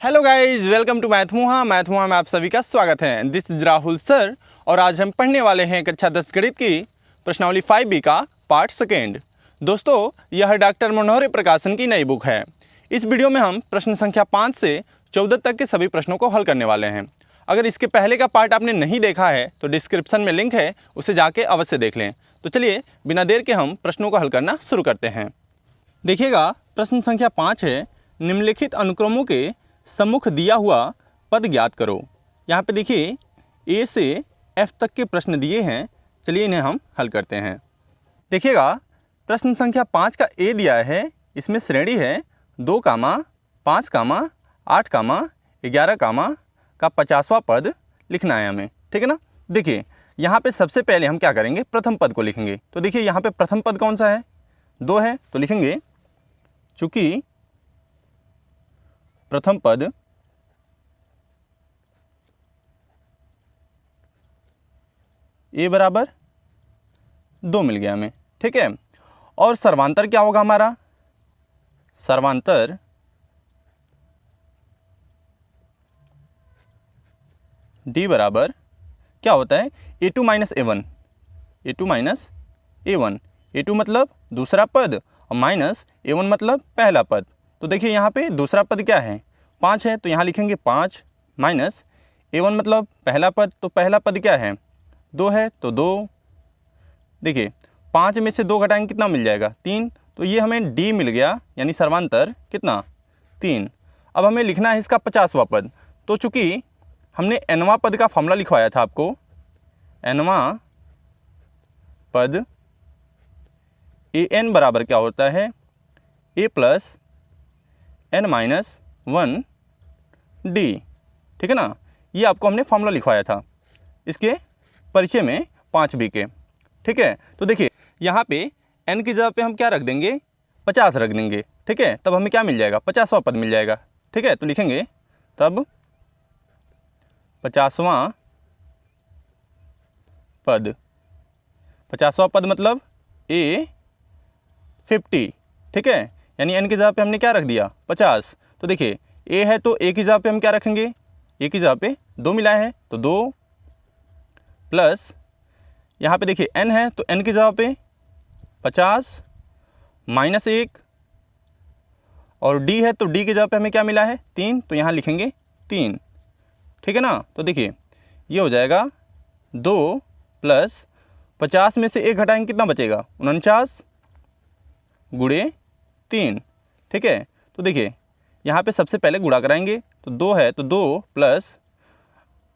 Hello guys, welcome to मैथमुहा में आप सभी का स्वागत है। दिस इज राहुल सर और आज हम पढ़ने वाले हैं कक्षा 10 गणित की प्रश्नावली 5B का पार्ट सेकेंड। दोस्तों, यह डॉक्टर मनोहर प्रकाशन की नई बुक है। इस वीडियो में हम प्रश्न संख्या 5 से 14 तक के सभी प्रश्नों को हल करने वाले हैं। अगर इसके पहले का पार्ट आपने नहीं देखा है तो डिस्क्रिप्शन में लिंक है, उसे जाके अवश्य देख लें। तो चलिए बिना देर के हम प्रश्नों को हल करना शुरू करते हैं। देखिएगा, प्रश्न संख्या 5 है, निम्नलिखित अनुक्रमों के सम्मुख दिया हुआ पद ज्ञात करो। यहाँ पे देखिए ए से एफ तक के प्रश्न दिए हैं। चलिए इन्हें हम हल करते हैं। देखिएगा, प्रश्न संख्या 5 का ए दिया है, इसमें श्रेणी है 2, 5, 8, 11 का 50वां पद लिखना है हमें, ठीक है ना। देखिए यहाँ पे सबसे पहले हम क्या करेंगे, प्रथम पद को लिखेंगे। तो देखिए यहाँ पे प्रथम पद कौन सा है, 2 है, तो लिखेंगे चूँकि प्रथम पद ए बराबर 2 मिल गया हमें, ठीक है। और सर्वांतर क्या होगा हमारा, सर्वांतर डी बराबर क्या होता है, a2 minus a1, a2 minus a1, a2 मतलब दूसरा पद और माइनस a1 मतलब पहला पद। तो देखिए यहाँ पे दूसरा पद क्या है, 5 है, तो यहाँ लिखेंगे 5 माइनस a1 मतलब पहला पद, तो पहला पद क्या है, 2 है, तो 2। देखिए 5 में से 2 घटाएंगे कितना मिल जाएगा, 3। तो ये हमें d मिल गया, यानी सर्वांतर कितना, 3। अब हमें लिखना है इसका 50वां पद। तो चूँकि हमने nवां पद का फॉर्मूला लिखवाया था आपको, nवां पद an बराबर क्या होता है, a plus n minus 1 d, ठीक है ना। ये आपको हमने फॉर्मूला लिखवाया था इसके परिचय में 5B के, ठीक है। तो देखिए यहाँ पे n की जगह पे हम क्या रख देंगे, 50 रख देंगे, ठीक है। तब हमें क्या मिल जाएगा, 50वां पद मिल जाएगा, ठीक है। तो लिखेंगे तब 50वां पद, 50वां पद मतलब A50, ठीक है। यानी n की जगह पे हमने क्या रख दिया, 50। तो देखिए a है तो a की जगह पे हम क्या रखेंगे, a की जगह पे 2 मिलाए हैं तो 2 प्लस यहाँ पे देखिए n है तो n की जगह पे 50 माइनस 1 और d है तो d की जगह पे हमें क्या मिला है, 3, तो यहाँ लिखेंगे 3, ठीक है ना। तो देखिए ये हो जाएगा 2 प्लस 50 में से 1 घटाएंगे कितना बचेगा, 49 गुणे 3, ठीक है। तो देखिए यहाँ पे सबसे पहले गुणा कराएंगे, तो 2 है तो 2 प्लस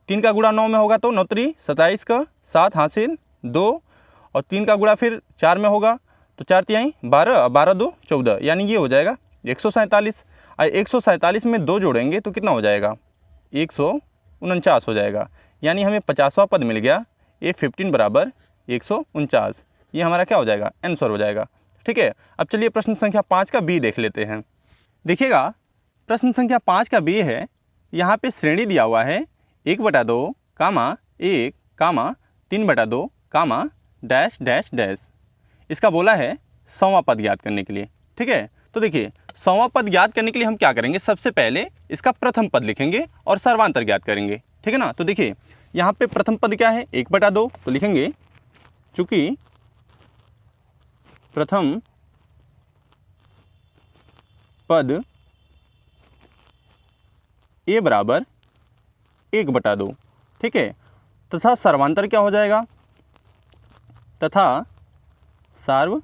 3 का गुणा 9 में होगा तो 9 3 27 का 7 हासिल 2 और 3 का गुणा फिर 4 में होगा तो 4 3 12, 12 2 14, यानी ये हो जाएगा 147। 147 में 2 जोड़ेंगे तो कितना हो जाएगा, 149 हो जाएगा। यानी हमें 50वां पद मिल गया, A15 बराबर 149। ये हमारा क्या हो जाएगा, आंसर हो जाएगा, ठीक है। अब चलिए प्रश्न संख्या 5 का बी देख लेते हैं। देखिएगा, प्रश्न संख्या 5 का बी है, यहाँ पे श्रेणी दिया हुआ है 1/2, 1, 3/2, डैश डैश डैश। इसका बोला है 100वां पद ज्ञात करने के लिए, ठीक है। तो देखिए 100वां पद ज्ञात करने के लिए हम क्या करेंगे, सबसे पहले इसका प्रथम पद लिखेंगे और सर्वांतर ज्ञात करेंगे, ठीक है ना। तो देखिए यहाँ पे प्रथम पद क्या है, 1/2, तो लिखेंगे चूँकि प्रथम पद a बराबर 1/2, ठीक है। तथा सर्वांतर क्या हो जाएगा, तथा सार्व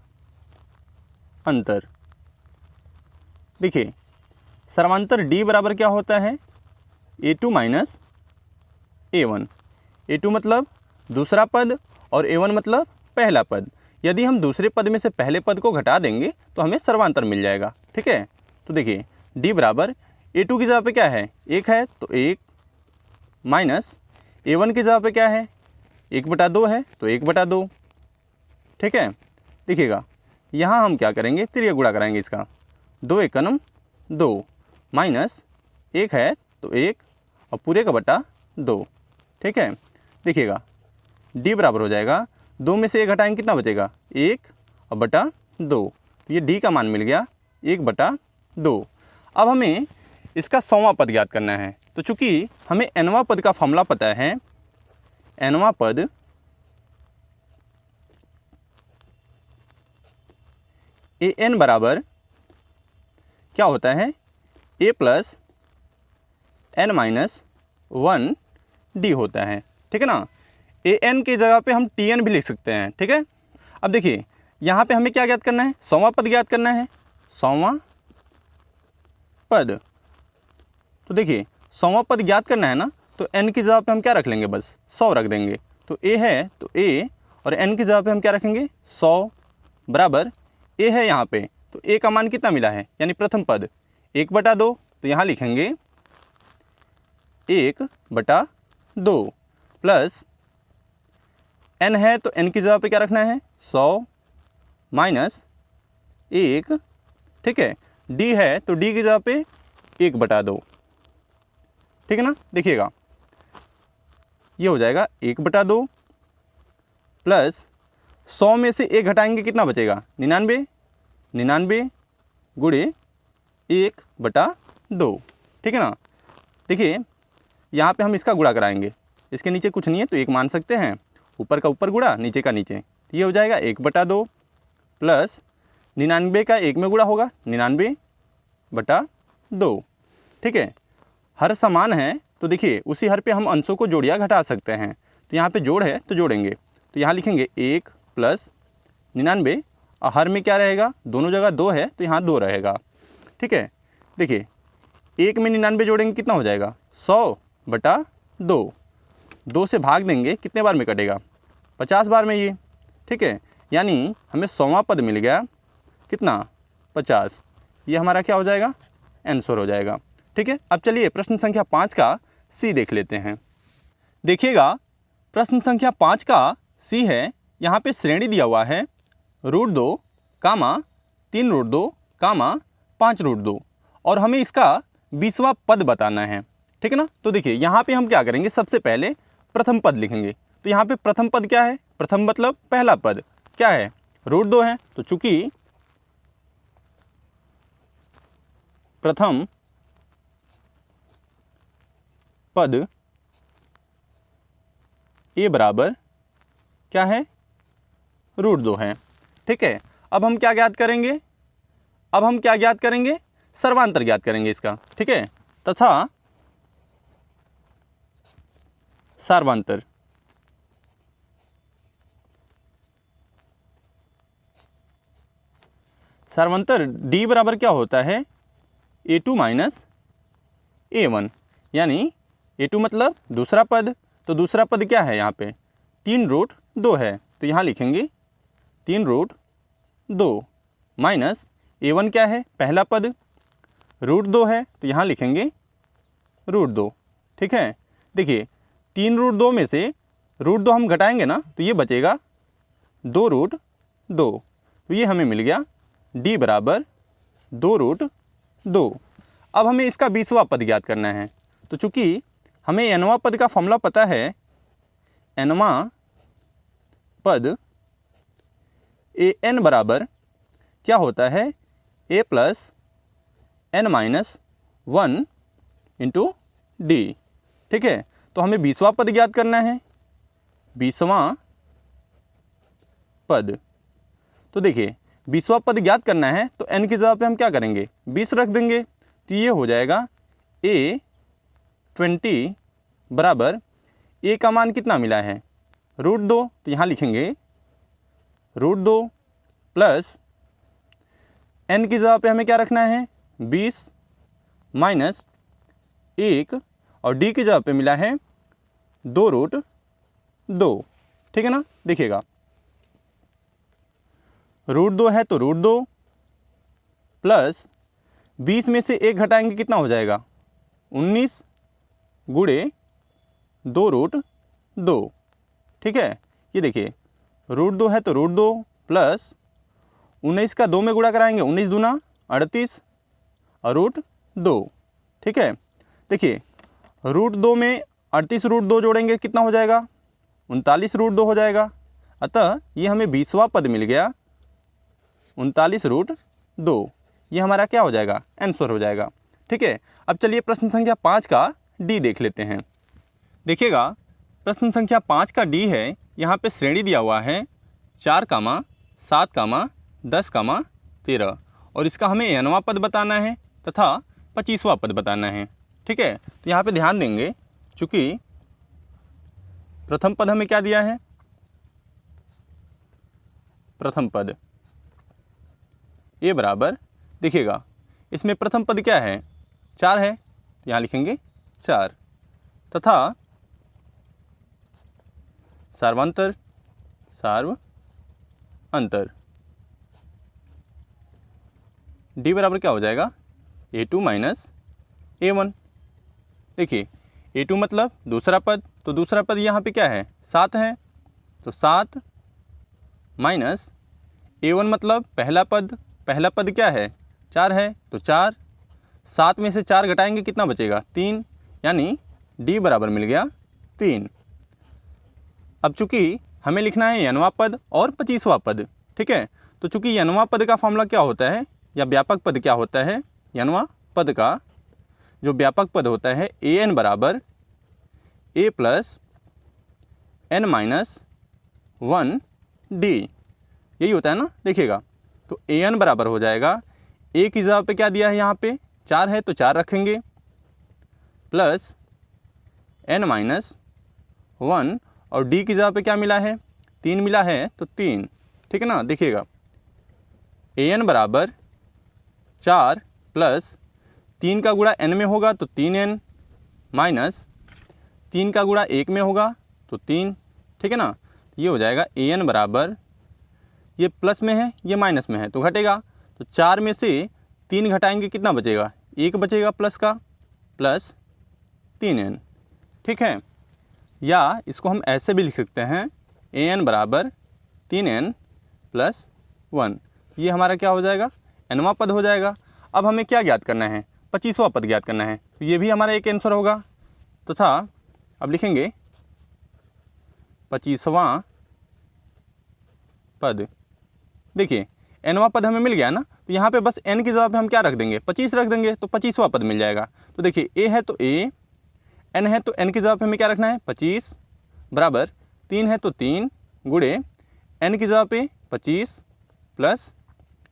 अंतर। देखिए सर्वांतर d बराबर क्या होता है, a2 माइनस a1। a2 मतलब दूसरा पद और a1 मतलब पहला पद। यदि हम दूसरे पद में से पहले पद को घटा देंगे तो हमें सर्वांतर मिल जाएगा, ठीक है। तो देखिए d बराबर a2 की जगह पे क्या है, 1 है तो 1 माइनस a1 की जगह पे क्या है, 1/2 है तो 1/2, ठीक है। देखिएगा यहाँ हम क्या करेंगे, त्रिय गुणा कराएंगे इसका, 2 एकम 2 माइनस 1 है तो 1 और पूरे का बटा 2, ठीक है। देखिएगा d बराबर हो जाएगा, 2 में से 1 घटाएंगे कितना बचेगा, 1 और बटा 2, तो ये d का मान मिल गया 1/2। अब हमें इसका 100वां पद ज्ञात करना है। तो चूंकि हमें nवां पद का फॉर्मूला पता है, nवां पद an बराबर क्या होता है, a plus n minus 1 d होता है। ठीक है ना, an की जगह पे हम tn भी लिख सकते हैं। ठीक है, अब देखिए यहाँ पे हमें क्या ज्ञात करना है, 100वां पद ज्ञात करना है, 100वां पद। तो देखिए 100वां पद ज्ञात करना है ना, तो n की जगह पे हम क्या रख लेंगे, बस 100 रख देंगे। तो a है तो a, और n की जगह पे हम क्या रखेंगे, 100 बराबर a है यहाँ पे, तो a का मान कितना मिला है, यानी प्रथम पद 1/2, तो यहाँ लिखेंगे 1/2 प्लस n है तो n की जगह पे क्या रखना है, 100 माइनस 1। ठीक है, d है तो d की जगह पे 1/2। ठीक है ना, देखिएगा ये हो जाएगा 1/2 प्लस 100 में से 1 घटाएंगे कितना बचेगा, 99 गुणे 1/2। ठीक है ना, देखिए यहाँ पे हम इसका गुणा कराएंगे, इसके नीचे कुछ नहीं है तो 1 मान सकते हैं, ऊपर का ऊपर गुणा नीचे का नीचे, ये हो जाएगा 1/2 प्लस 99 का 1 में गुणा होगा 99/2। ठीक है, हर समान है तो देखिए उसी हर पे हम अंशों को जोड़ या घटा सकते हैं। तो यहाँ पे जोड़ है तो जोड़ेंगे, तो यहाँ लिखेंगे 1 प्लस 99, और हर में क्या रहेगा, दोनों जगह 2 है तो यहाँ 2 रहेगा। ठीक है, देखिए 1 में 99 जोड़ेंगे कितना हो जाएगा, 100/2, 2 से भाग देंगे कितने बार में कटेगा, 50 बार में ये। ठीक है, यानी हमें 100वां पद मिल गया कितना, 50। ये हमारा क्या हो जाएगा, आंसर हो जाएगा। ठीक है, अब चलिए प्रश्न संख्या 5 का सी देख लेते हैं। देखिएगा प्रश्न संख्या 5 का सी है, यहाँ पे श्रेणी दिया हुआ है √2, 3 √2, 5 √2, और हमें इसका 20वां पद बताना है। ठीक है ना, तो देखिए यहाँ पे हम क्या करेंगे, सबसे पहले प्रथम पद लिखेंगे। तो यहाँ पे प्रथम पद क्या है, प्रथम मतलब पहला पद क्या है, √2 है, तो चूंकि प्रथम पद a बराबर क्या है, √2 है। ठीक है, अब हम क्या ज्ञात करेंगे, सर्वांतर ज्ञात करेंगे इसका। ठीक है, तथा सर्वांतर d बराबर क्या होता है, a2 माइनस a1, यानी a2 मतलब दूसरा पद, तो दूसरा पद क्या है यहाँ पे, 3 √2 है, तो यहाँ लिखेंगे 3 √2 माइनस a1 क्या है, पहला पद √2 है, तो यहाँ लिखेंगे √2। ठीक है, देखिए 3 √2 में से √2 हम घटाएंगे ना, तो ये बचेगा 2 √2, तो ये हमें मिल गया d बराबर 2 √2। अब हमें इसका 20वां पद ज्ञात करना है। तो चूंकि हमें nवां पद का फॉर्मूला पता है, nवां पद an बराबर क्या होता है, a plus n minus 1 into d। ठीक है, तो हमें 20वां पद ज्ञात करना है, 20वां पद। तो देखिए 20वां पद ज्ञात करना है तो n की जगह पे हम क्या करेंगे, 20 रख देंगे, तो ये हो जाएगा a20 बराबर a का मान कितना मिला है, √2, तो यहाँ लिखेंगे √2 प्लस n की जगह पे हमें क्या रखना है, 20 माइनस 1, और d की जगह पे मिला है 2 √2। ठीक है ना, देखिएगा √2 है तो √2 प्लस 20 में से 1 घटाएंगे कितना हो जाएगा, 19 गुणे 2 √2। ठीक है, ये देखिए √2 है तो √2 प्लस 19 का 2 में गुणा कराएंगे, 19 दूना 38 और √2। ठीक है, देखिए √2 में 38 √2 जोड़ेंगे कितना हो जाएगा, 39 √2 हो जाएगा। अतः ये हमें 20वां पद मिल गया 39 √2, ये हमारा क्या हो जाएगा, आंसर हो जाएगा। ठीक है। अब चलिए प्रश्न संख्या 5 का डी देख लेते हैं। देखिएगा प्रश्न संख्या 5 का डी है, यहाँ पे श्रेणी दिया हुआ है 4, 7, 10, 13 और इसका हमें nवां पद बताना है तथा 25वां पद बताना है। ठीक है, तो यहाँ पे ध्यान देंगे, चूँकि प्रथम पद हमें क्या दिया है, प्रथम पद ए बराबर, देखिएगा इसमें प्रथम पद क्या है, 4 है, तो यहाँ लिखेंगे 4 तथा सार्वांतर सार्व अंतर डी बराबर क्या हो जाएगा, A2 माइनस A1। देखिए A2 मतलब दूसरा पद, तो दूसरा पद यहाँ पे क्या है, 7 है, तो 7 माइनस A1 मतलब पहला पद क्या है, 4 है, तो 4, 7 में से 4 घटाएंगे कितना बचेगा, 3, यानी डी बराबर मिल गया 3। अब चूंकि हमें लिखना है nवां पद और 25वां पद, ठीक है, तो चूंकि nवां पद का फॉर्मूला क्या होता है या व्यापक पद क्या होता है, nवां पद का जो व्यापक पद होता है an बराबर a plus n minus 1 D, यही होता है ना। देखिएगा तो an बराबर हो जाएगा, a की जगह पे क्या दिया है, यहाँ पे 4 है तो 4 रखेंगे प्लस n माइनस 1 और d की जगह पे क्या मिला है, 3 मिला है, तो 3, ठीक है ना। देखिएगा an बराबर 4 प्लस 3 का गुणा n में होगा तो 3n माइनस 3 का गुणा 1 में होगा तो 3, ठीक है ना। ये हो जाएगा an बराबर, ये प्लस में है ये माइनस में है तो घटेगा, तो 4 में से 3 घटाएंगे कितना बचेगा, 1 बचेगा प्लस का, प्लस 3n, ठीक है। या इसको हम ऐसे भी लिख सकते हैं an बराबर 3n प्लस 1, ये हमारा क्या हो जाएगा, nवां पद हो जाएगा। अब हमें क्या ज्ञात करना है, 25वां पद ज्ञात करना है, तो ये भी हमारा एक आंसर होगा तथा अब लिखेंगे 25वां पद। देखिए nवां पद हमें मिल गया ना, तो यहाँ पे बस n की जगह पे हम क्या रख देंगे, 25 रख देंगे, तो 25वां पद मिल जाएगा। तो देखिए a है तो a, n है तो n की जगह पे हमें क्या रखना है, 25 बराबर 3 है तो 3 गुणे n की जगह पे 25 प्लस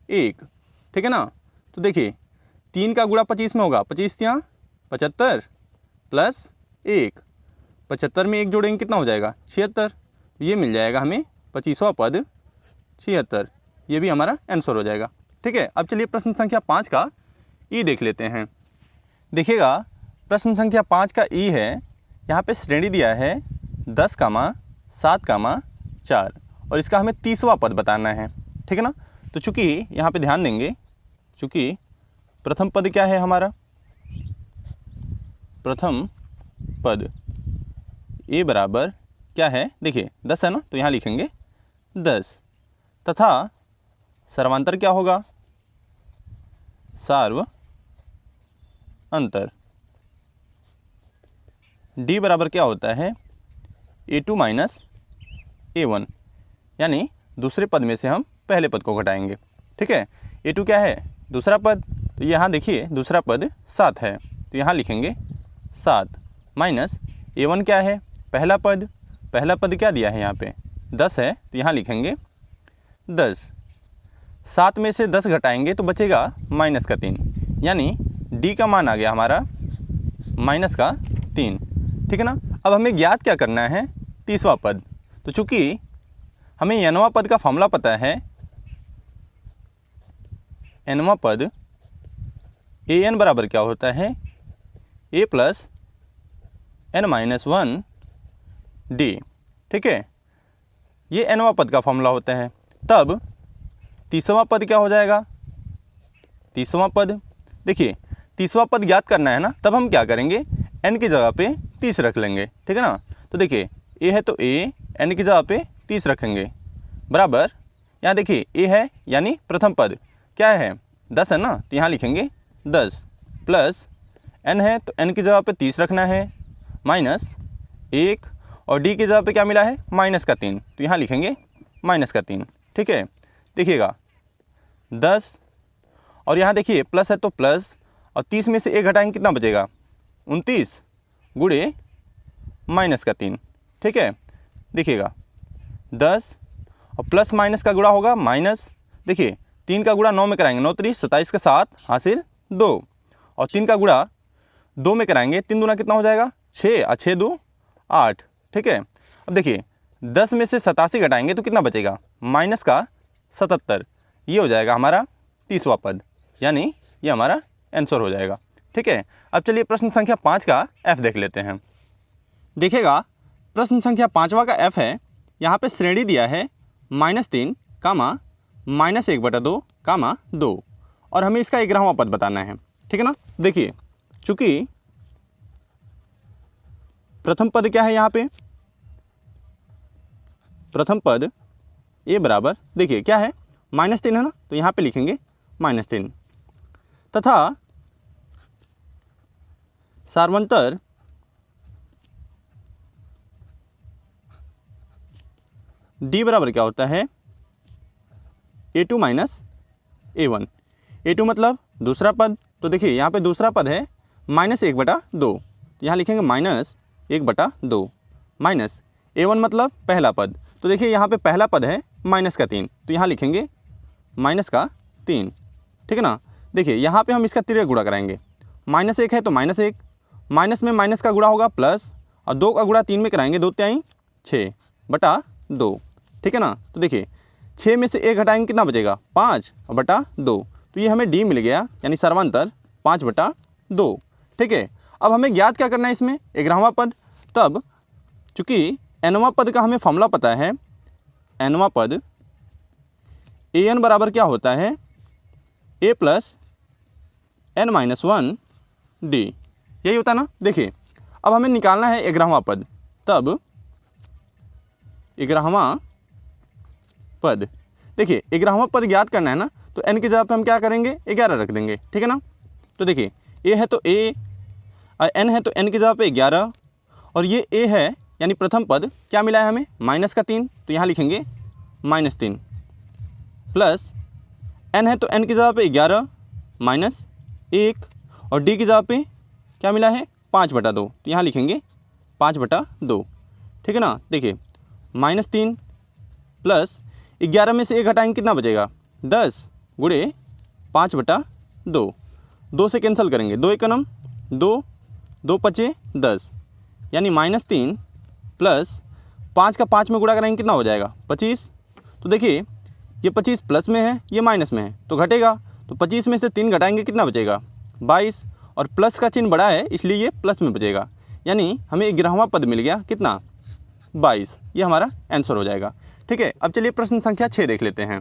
1, ठीक है ना। तो देखिए 3 का गुणा 25 में होगा, 25 3 75 प्लस 1, 75 में 1 जोड़ेंगे कितना हो जाएगा, 76, तो ये मिल जाएगा हमें 25वां पद 76, ये भी हमारा आंसर हो जाएगा। ठीक है, अब चलिए प्रश्न संख्या 5 का ई देख लेते हैं। देखिएगा प्रश्न संख्या 5 का ई है, यहाँ पे श्रेणी दिया है 10, 7, 4 और इसका हमें 30वां पद बताना है, ठीक है ना। तो चूँकि यहाँ पे ध्यान देंगे, चूँकि प्रथम पद क्या है हमारा, प्रथम पद ए बराबर क्या है, देखिए 10 है ना, तो यहाँ लिखेंगे 10 तथा सर्वांतर क्या होगा, सार्व अंतर डी बराबर क्या होता है, A2 माइनस A1, यानी दूसरे पद में से हम पहले पद को घटाएंगे। ठीक है, A2 क्या है, दूसरा पद, तो यहाँ देखिए दूसरा पद 7 है, तो यहाँ लिखेंगे 7 माइनस A1 क्या है, पहला पद क्या दिया है यहाँ पे 10 है, तो यहाँ लिखेंगे 10, 7 में से 10 घटाएंगे तो बचेगा माइनस का 3, यानी डी का मान आ गया हमारा माइनस का 3, ठीक है ना। अब हमें ज्ञात क्या करना है, 30वां पद। तो चूँकि हमें nवां पद का फॉर्मूला पता है, nवां पद an बराबर क्या होता है, a plus n minus 1 D, ठीक है, ये nवां पद का फॉर्मूला होता है। तब 30वां पद क्या हो जाएगा, 30वां पद, देखिए 30वां पद ज्ञात करना है ना, तब हम क्या करेंगे, n की जगह पे 30 रख लेंगे, ठीक है ना। तो देखिए a है तो a, n की जगह पे 30 रखेंगे बराबर, यहाँ देखिए a है यानी प्रथम पद क्या है, 10 है ना, तो यहाँ लिखेंगे 10 प्लस n है तो n की जगह पे 30 रखना है माइनस 1 और d की जगह पे क्या मिला है, माइनस का 3, तो यहाँ लिखेंगे माइनस का 3, ठीक है। देखिएगा 10 और यहाँ देखिए प्लस है तो प्लस और 30 में से 1 घटाएंगे कितना बचेगा, 29 गुणे माइनस का 3, ठीक है। देखिएगा 10 और प्लस माइनस का गुणा होगा माइनस, देखिए 3 का गुणा 9 में कराएंगे 9 3 27 का 7 हासिल 2, और 3 का गुणा 2 में कराएंगे 3 दूना कितना हो जाएगा 6 और 6 2 8, ठीक है। अब देखिए 10 में से 87 घटाएंगे तो कितना बचेगा, माइनस का 77, ये हो जाएगा हमारा 30वां पद, यानी ये हमारा आंसर हो जाएगा, ठीक है। अब चलिए प्रश्न संख्या 5 का एफ देख लेते हैं। देखिएगा प्रश्न संख्या 5वां का एफ है, यहाँ पे श्रेणी दिया है -3 कामा -1/2 कामा 2, और हमें इसका 11वां पद बताना है, ठीक है ना। देखिए चूंकि प्रथम पद क्या है, यहाँ पे प्रथम पद ए बराबर, देखिए क्या है -3 है ना, तो यहाँ पे लिखेंगे -3, तथा सार्वंतर डी बराबर क्या होता है, A2 - A1। A2 मतलब दूसरा पद, तो देखिए यहाँ पे दूसरा पद है -1/2, तो यहाँ लिखेंगे -1/2, माइनस A1 मतलब पहला पद, तो देखिए यहाँ पे पहला पद है -3, तो यहाँ लिखेंगे -3, ठीक है ना। देखिए यहाँ पे हम इसका तिर्यक गुणा कराएंगे, -1 है तो -1, माइनस में माइनस का गुणा होगा प्लस, और 2 का गुणा 3 में कराएंगे 2 3 6/2, ठीक है ना। तो देखिए 6 में से 1 घटाएंगे कितना बचेगा, 5/2, तो ये हमें डी मिल गया, यानी सर्वांतर 5/2, ठीक है। अब हमें ज्ञात क्या करना है इसमें, 11वां पद। तब चूँकि nवां पद का हमें फॉर्मूला पता है, nवां पद an बराबर क्या होता है, a + n-1 d, यही होता है ना। देखिए अब हमें निकालना है 11वां पद, तब 11वां पद, देखिए 11वां पद ज्ञात करना है ना, तो n की जगह पे हम क्या करेंगे 11 रख देंगे, ठीक है ना। तो देखिए a है तो a, n है तो n की जगह पे 11, और ये a है यानी प्रथम पद क्या मिला है हमें, -3, तो यहाँ लिखेंगे -3, प्लस n है तो n की जगह पे 11 -1, और d की जगह पे क्या मिला है 5/2, तो यहाँ लिखेंगे 5/2, ठीक है ना। देखिए -3 प्लस 11 में से 1 घटाएंगे कितना बचेगा, 10 गुणे 5/2, 2 से कैंसिल करेंगे, 2 1 9 2, 2 5 10, यानी -3 प्लस 5 का 5 में गुणा करेंगे कितना हो जाएगा 25। तो देखिए ये 25 प्लस में है, ये माइनस में है, तो घटेगा, तो 25 में से 3 घटाएंगे कितना बचेगा 22, और प्लस का चिन्ह बड़ा है इसलिए ये प्लस में बचेगा, यानी हमें 11वां पद मिल गया कितना 22, ये हमारा आंसर हो जाएगा, ठीक है। अब चलिए प्रश्न संख्या 6 देख लेते हैं।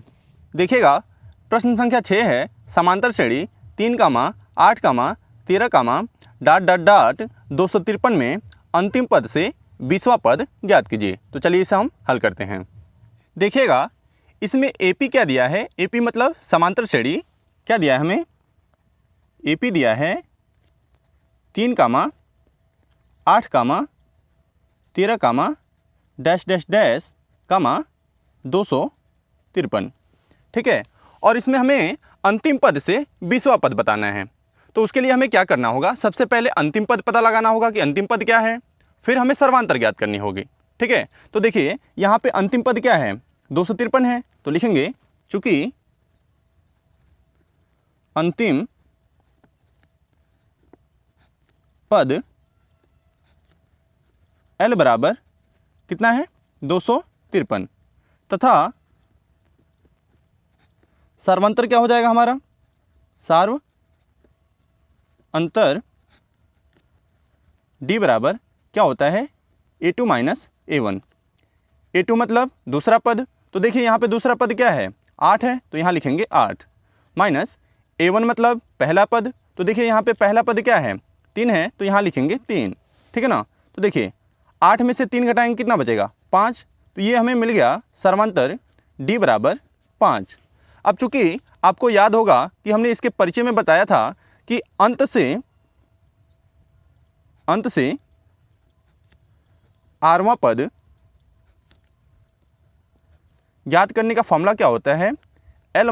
देखिएगा प्रश्न संख्या 6 है, समांतर श्रेणी 3, 8, 13, ... 253 में अंतिम पद से 20वां पद ज्ञात कीजिए। तो चलिए इसे हम हल करते हैं। देखिएगा इसमें AP क्या दिया है, AP मतलब समांतर श्रेणी क्या दिया है हमें, AP दिया है 3, 8, 13, ... 253, ठीक है। और इसमें हमें अंतिम पद से 20वां पद बताना है, तो उसके लिए हमें क्या करना होगा, सबसे पहले अंतिम पद पता लगाना होगा कि अंतिम पद क्या है, फिर हमें सर्वांतर ज्ञात करनी होगी, ठीक है। तो देखिए यहाँ पे अंतिम पद क्या है 253 है, तो लिखेंगे चूंकि अंतिम पद L बराबर कितना है 253, तथा सर्वांतर क्या हो जाएगा हमारा, सार्व अंतर D बराबर क्या होता है A2 - A1। A2 मतलब दूसरा पद, तो देखिए यहाँ पे दूसरा पद क्या है 8 है, तो यहाँ लिखेंगे 8, माइनस A1 मतलब पहला पद, तो देखिए यहाँ पे पहला पद क्या है 3 है, तो यहाँ लिखेंगे 3, ठीक है ना। तो देखिए 8 में से 3 घटाएंगे कितना बचेगा 5, तो ये हमें मिल गया सर्वांतर D बराबर 5। अब चूंकि आपको याद होगा कि हमने इसके परिचय में बताया था कि अंत से आठवां पद ज्ञात करने का फॉर्मूला क्या होता है, L -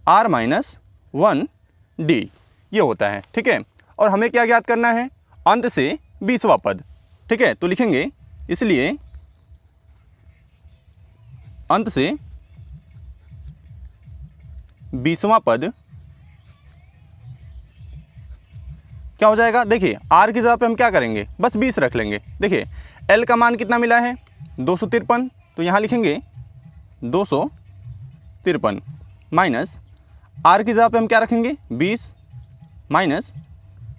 R - 1 D, ये होता है, ठीक है। और हमें क्या ज्ञात करना है, अंत से 20वां पद, ठीक है। तो लिखेंगे इसलिए अंत से 20वां पद क्या हो जाएगा, देखिए r की जगह पे हम क्या करेंगे, बस 20 रख लेंगे। देखिए l का मान कितना मिला है 253, तो यहाँ लिखेंगे 253 माइनस r की जगह पे हम क्या रखेंगे 20 माइनस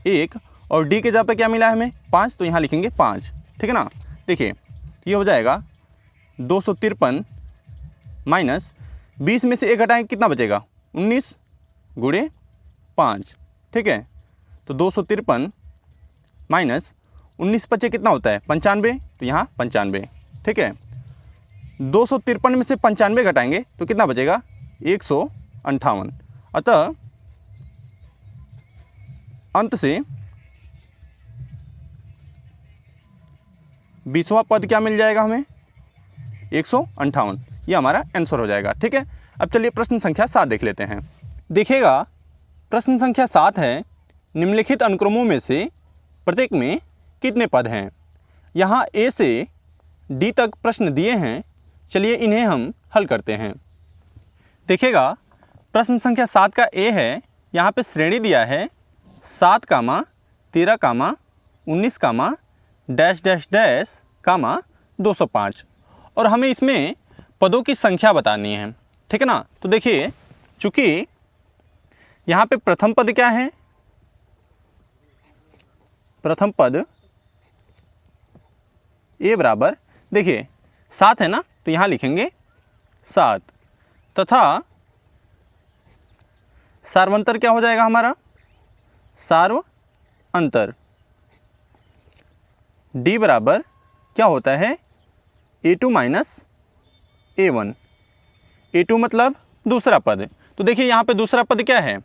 1 और d की जगह पे क्या मिला है हमें 5, तो यहाँ लिखेंगे 5, ठीक है ना। देखिए ये हो जाएगा 253 माइनस 20 में से 1 घटाएंगे कितना बचेगा 19 गुणे 5, ठीक है। तो 253 माइनस 19 बचे कितना होता है 95, तो यहाँ 95, ठीक है। 253 में से 95 घटाएंगे तो कितना बचेगा 158। अतः अंत से 20वां पद क्या मिल जाएगा हमें 158, ये हमारा आंसर हो जाएगा, ठीक है। अब चलिए प्रश्न संख्या 7 देख लेते हैं। देखिएगा प्रश्न संख्या 7 है, निम्नलिखित अनुक्रमों में से प्रत्येक में कितने पद हैं। यहाँ ए से डी तक प्रश्न दिए हैं, चलिए इन्हें हम हल करते हैं। देखिएगा प्रश्न संख्या 7 का ए है, यहाँ पे श्रेणी दिया है 7, 13, 19, डैश डैश डैश, 205 और हमें इसमें पदों की संख्या बतानी है, ठीक है ना। तो देखिए चूँकि यहाँ पे प्रथम पद क्या है, प्रथम पद ए बराबर, देखिए 7 है ना, तो यहाँ लिखेंगे 7 तथा सार्वंतर क्या हो जाएगा हमारा सार्व अंतर। डी बराबर क्या होता है A2 माइनस A1, A2 मतलब दूसरा पद। तो देखिए यहाँ पे दूसरा पद क्या है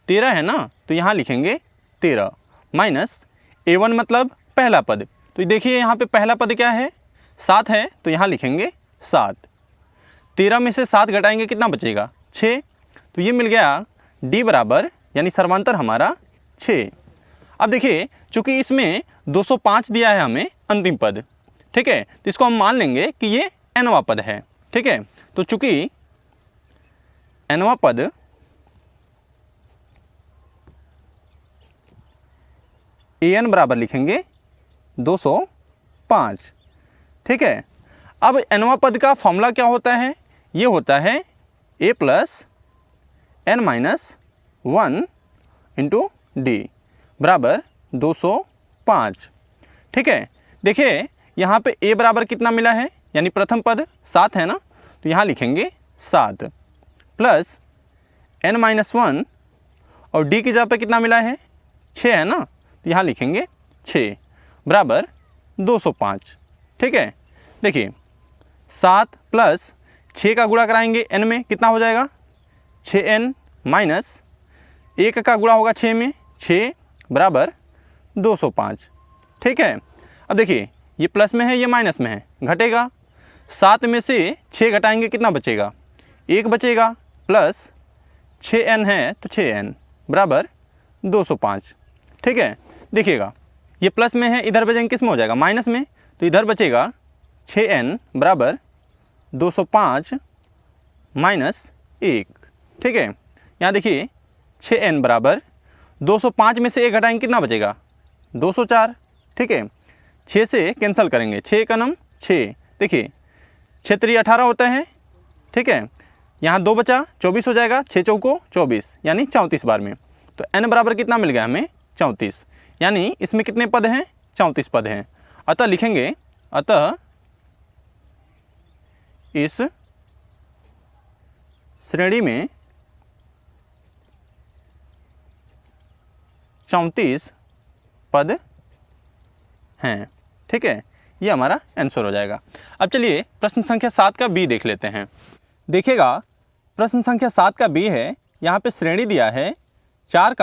13 है ना, तो यहाँ लिखेंगे 13 माइनस A1 मतलब पहला पद। तो देखिए यहाँ पे पहला पद क्या है 7 है, तो यहाँ लिखेंगे 7। 13 में से 7 घटाएंगे कितना बचेगा 6, तो ये मिल गया D बराबर यानी सर्वांतर हमारा 6। अब देखिए चूँकि इसमें 205 दिया है हमें अंतिम पद, ठीक है, तो इसको हम मान लेंगे कि ये nवां पद है, ठीक है। तो चूँकि nवां पद an बराबर लिखेंगे 205, ठीक है। अब nवां पद का फॉर्मूला क्या होता है, ये होता है a plus n minus 1 into D बराबर 205, ठीक है। देखिए यहाँ पे a बराबर कितना मिला है, यानी प्रथम पद 7 है ना, तो यहाँ लिखेंगे 7 प्लस n माइनस 1 और d की जगह पे कितना मिला है 6 है ना, तो यहाँ लिखेंगे 6 बराबर 205, ठीक है। देखिए 7 प्लस 6 का गुणा कराएंगे n में कितना हो जाएगा 6n माइनस 1 का गुणा होगा 6 में 6 बराबर 205, ठीक है। अब देखिए ये प्लस में है ये माइनस में है, घटेगा 7 में से 6 घटाएंगे कितना बचेगा 1 बचेगा प्लस 6n है तो 6n बराबर 205, ठीक है। देखिएगा ये प्लस में है, इधर बचेंगे किस में हो जाएगा माइनस में, तो इधर बचेगा 6n बराबर 205 माइनस 1, ठीक है। यहाँ देखिए 6n बराबर 205 में से 1 घटाएंगे कितना बचेगा 204, ठीक है। 6 से कैंसिल करेंगे, 6 का नम 6, देखिए 6 3 18 होता है, ठीक है। यहाँ 2 बचा 24 हो जाएगा, 6 चौको 24 यानी 34 बार में। तो n बराबर कितना मिल गया हमें 34, यानी इसमें कितने पद हैं 34 पद हैं। अतः लिखेंगे अतः इस श्रेणी में 34 पद हैं, ठीक है। ये हमारा आंसर हो जाएगा। अब चलिए प्रश्न संख्या 7 का बी देख लेते हैं। देखिएगा प्रश्न संख्या 7 का बी है, यहाँ पे श्रेणी दिया है 4,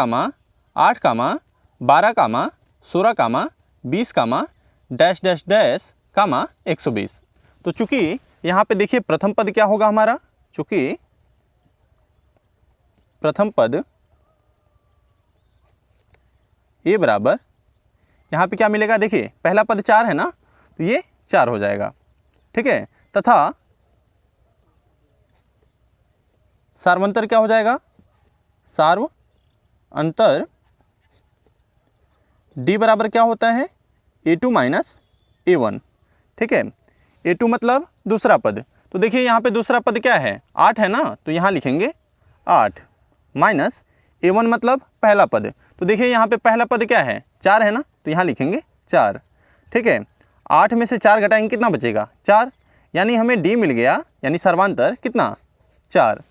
8, 12, 16, 20, डैश डैश डैश, 120। तो चूँकि यहाँ पे देखिए प्रथम पद क्या होगा हमारा, चूँकि प्रथम पद ए बराबर यहाँ पे क्या मिलेगा, देखिए पहला पद 4 है ना, तो ये 4 हो जाएगा, ठीक है। तथा सार्वंतर क्या हो जाएगा, सार्व अंतर डी बराबर क्या होता है, A2 माइनस A1, ठीक है। A2 मतलब दूसरा पद, तो देखिए यहाँ पे दूसरा पद क्या है, 8 है ना, तो यहाँ लिखेंगे 8 माइनस A1 मतलब पहला पद, तो देखिए यहाँ पे पहला पद क्या है, 4 है ना, तो यहाँ लिखेंगे 4, ठीक है। 8 में से 4 घटाएंगे कितना बचेगा, 4, यानी हमें D मिल गया, यानी सर्वांतर कितना, 4,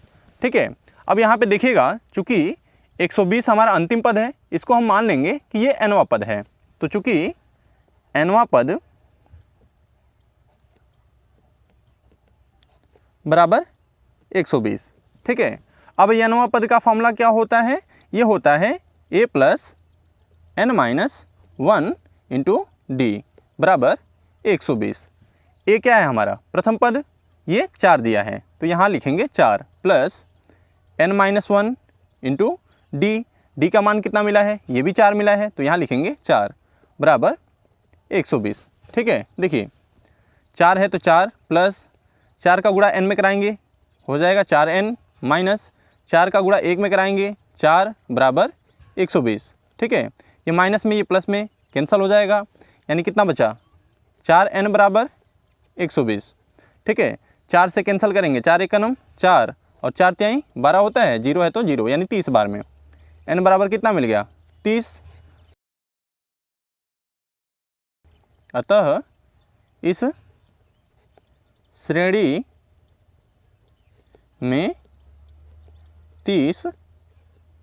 ठीक है। अब यहाँ पे देखिएगा चूँकि 120 हमारा अंतिम पद है, इसको हम मान लेंगे कि ये nवां पद है, तो चूँकि nवां पद बराबर 120, ठीक है। अब ये nवां पद का फॉर्मूला क्या होता है, ये होता है a plus n minus 1 into D बराबर 120। ए क्या है हमारा प्रथम पद, ये 4 दिया है, तो यहाँ लिखेंगे 4 plus n minus 1 into D, D का मान कितना मिला है, ये भी 4 मिला है, तो यहाँ लिखेंगे 4 बराबर 120, ठीक है। देखिए 4 है तो 4 प्लस 4 का गुणा n में कराएंगे हो जाएगा 4n माइनस 4 का गुणा 1 में कराएंगे 4 बराबर 120, ठीक है। ये माइनस में ये प्लस में कैंसिल हो जाएगा, यानी कितना बचा, 4n बराबर 120, ठीक है। 4 से कैंसिल करेंगे, 4 एक नम 4 और 4 त्याई 12 होता है, 0 है तो 0, यानी 30 बार में n बराबर कितना मिल गया, 30। अतः इस श्रेणी में 30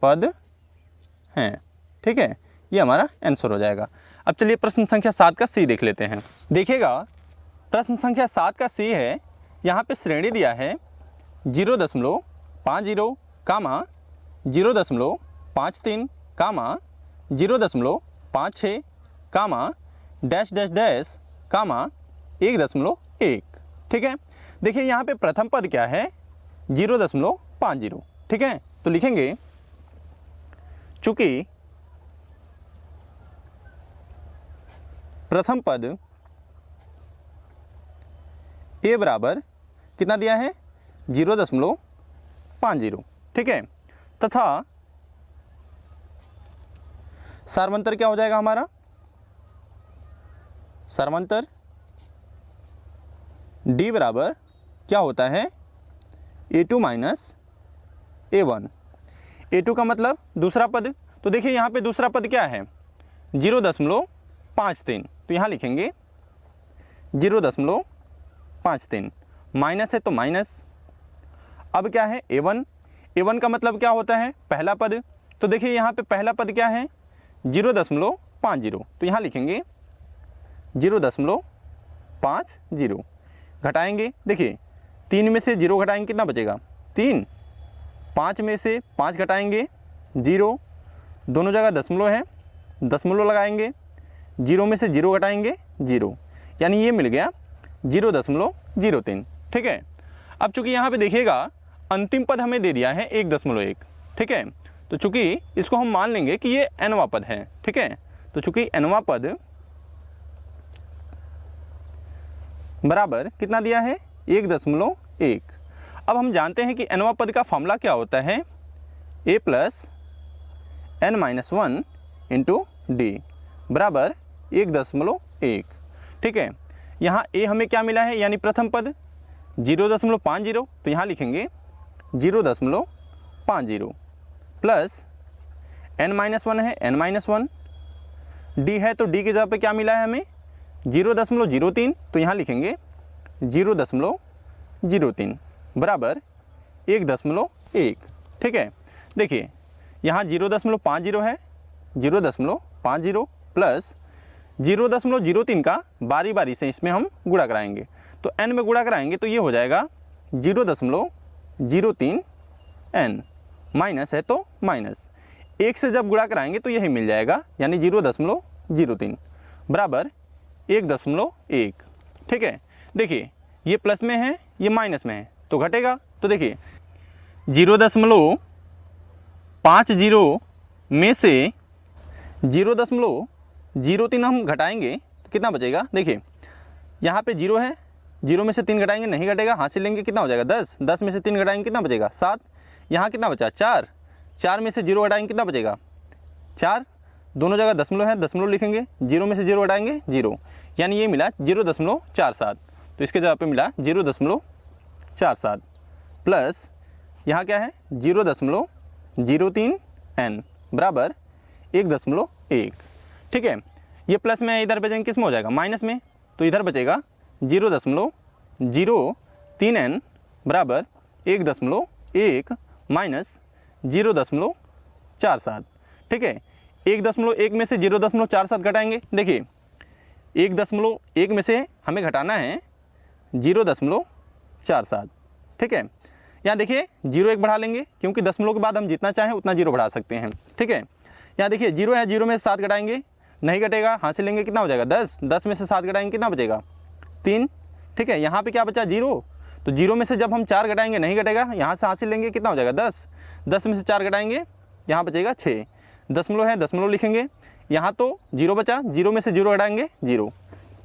पद हैं, ठीक है। ये हमारा आंसर हो जाएगा। अब चलिए प्रश्न संख्या 7 का सी देख लेते हैं। देखिएगा प्रश्न संख्या 7 का सी है, यहाँ पे श्रेणी दिया है 0.50 कामा 0.53 कामा 0.56 कामा डैश डैश डैश कामा 1.1, ठीक है। देखिए यहाँ पे प्रथम पद क्या है, 0.50, ठीक है। तो लिखेंगे चूंकि प्रथम पद ए बराबर कितना दिया है, 0.50, ठीक है। तथा सार्वंतर क्या हो जाएगा हमारा, सार्वंतर डी बराबर क्या होता है, A2 माइनस A1। A2 का मतलब दूसरा पद, तो देखिए यहाँ पे दूसरा पद क्या है, 0.53, तो यहाँ लिखेंगे 0.53, माइनस है तो माइनस। अब क्या है A1, A1 का मतलब क्या होता है, पहला पद, तो देखिए यहाँ पे पहला पद क्या है, 0.50, तो यहाँ लिखेंगे 0.50। घटाएंगे, देखिए 3 में से 0 घटाएंगे कितना बचेगा, 3, 5 में से 5 घटाएंगे 0, दोनों जगह दशमलव है, दशमलव लगाएंगे, 0 में से 0 घटाएंगे 0, यानी ये मिल गया 0.03, ठीक है। अब चूंकि यहाँ पे देखिएगा अंतिम पद हमें दे दिया है 1.1, ठीक है। तो चूंकि इसको हम मान लेंगे कि ये nवां पद है, ठीक है। तो चूंकि nवां पद बराबर कितना दिया है, 1.1। अब हम जानते हैं कि nवां पद का फॉर्मूला क्या होता है, a plus n minus 1 into D बराबर 1.1, ठीक है। यहाँ a हमें क्या मिला है, यानी प्रथम पद 0.50, तो यहाँ लिखेंगे 0.50 प्लस n माइनस 1 है, n माइनस 1, डी है तो डी के जगह पे क्या मिला है हमें 0.03, तो यहाँ लिखेंगे 0.03 बराबर 1.1, ठीक है। देखिए यहाँ 0.50 है, 0.50 प्लस 0.03 का बारी बारी से इसमें हम गुणा कराएंगे, तो n में गुणा कराएंगे तो ये हो जाएगा 0.03 n, माइनस है तो माइनस, 1 से जब गुणा कराएंगे तो यही मिल जाएगा, यानी 0.03 बराबर 1.1, ठीक है। देखिए ये प्लस में है, ये माइनस में है, तो घटेगा, तो देखिए 0.50 में से 0.03 हम घटाएंगे तो कितना बचेगा, देखिए यहाँ पे 0 है, 0 में से 3 घटाएंगे नहीं घटेगा, हाथ से लेंगे कितना हो जाएगा 10, 10 में से 3 घटाएंगे कितना बचेगा 7, यहाँ कितना बचा 4, 4 में से 0 घटाएंगे कितना बचेगा 4, दोनों जगह दशमलव है, दशमलव लिखेंगे, 0 में से 0 घटाएंगे 0, यानी ये मिला 0.47। तो इसके जगह पे मिला 0.47 प्लस यहाँ क्या है 0.03 n बराबर 1.1। ठीक है, ये प्लस में इधर बचेंगे किस में हो जाएगा माइनस में, तो इधर बचेगा 0.03 n बराबर 1.1 माइनस 0.47। ठीक है, 1.1 में से 0.47 घटाएंगे, देखिए 1.1 में से हमें घटाना है 0.47। ठीक है, यहाँ देखिए 0 1 बढ़ा लेंगे क्योंकि दशमलव के बाद हम जितना चाहें उतना 0 बढ़ा सकते हैं। ठीक है, यहाँ देखिए 0 है, 0 में से 7 घटाएंगे नहीं घटेगा, हाथ से लेंगे कितना हो जाएगा 10, 10 में से 7 घटाएंगे कितना बचेगा 3। ठीक है, यहाँ पे क्या बचा 0, तो 0 में से जब हम 4 घटाएंगे नहीं घटेगा, यहाँ से हाथ से लेंगे कितना हो जाएगा 10, 10 में से 4 घटाएंगे यहाँ बचेगा 6, दशमलव है दशमलव लिखेंगे, यहाँ तो 0 बचा, 0 में से 0 घटाएंगे 0,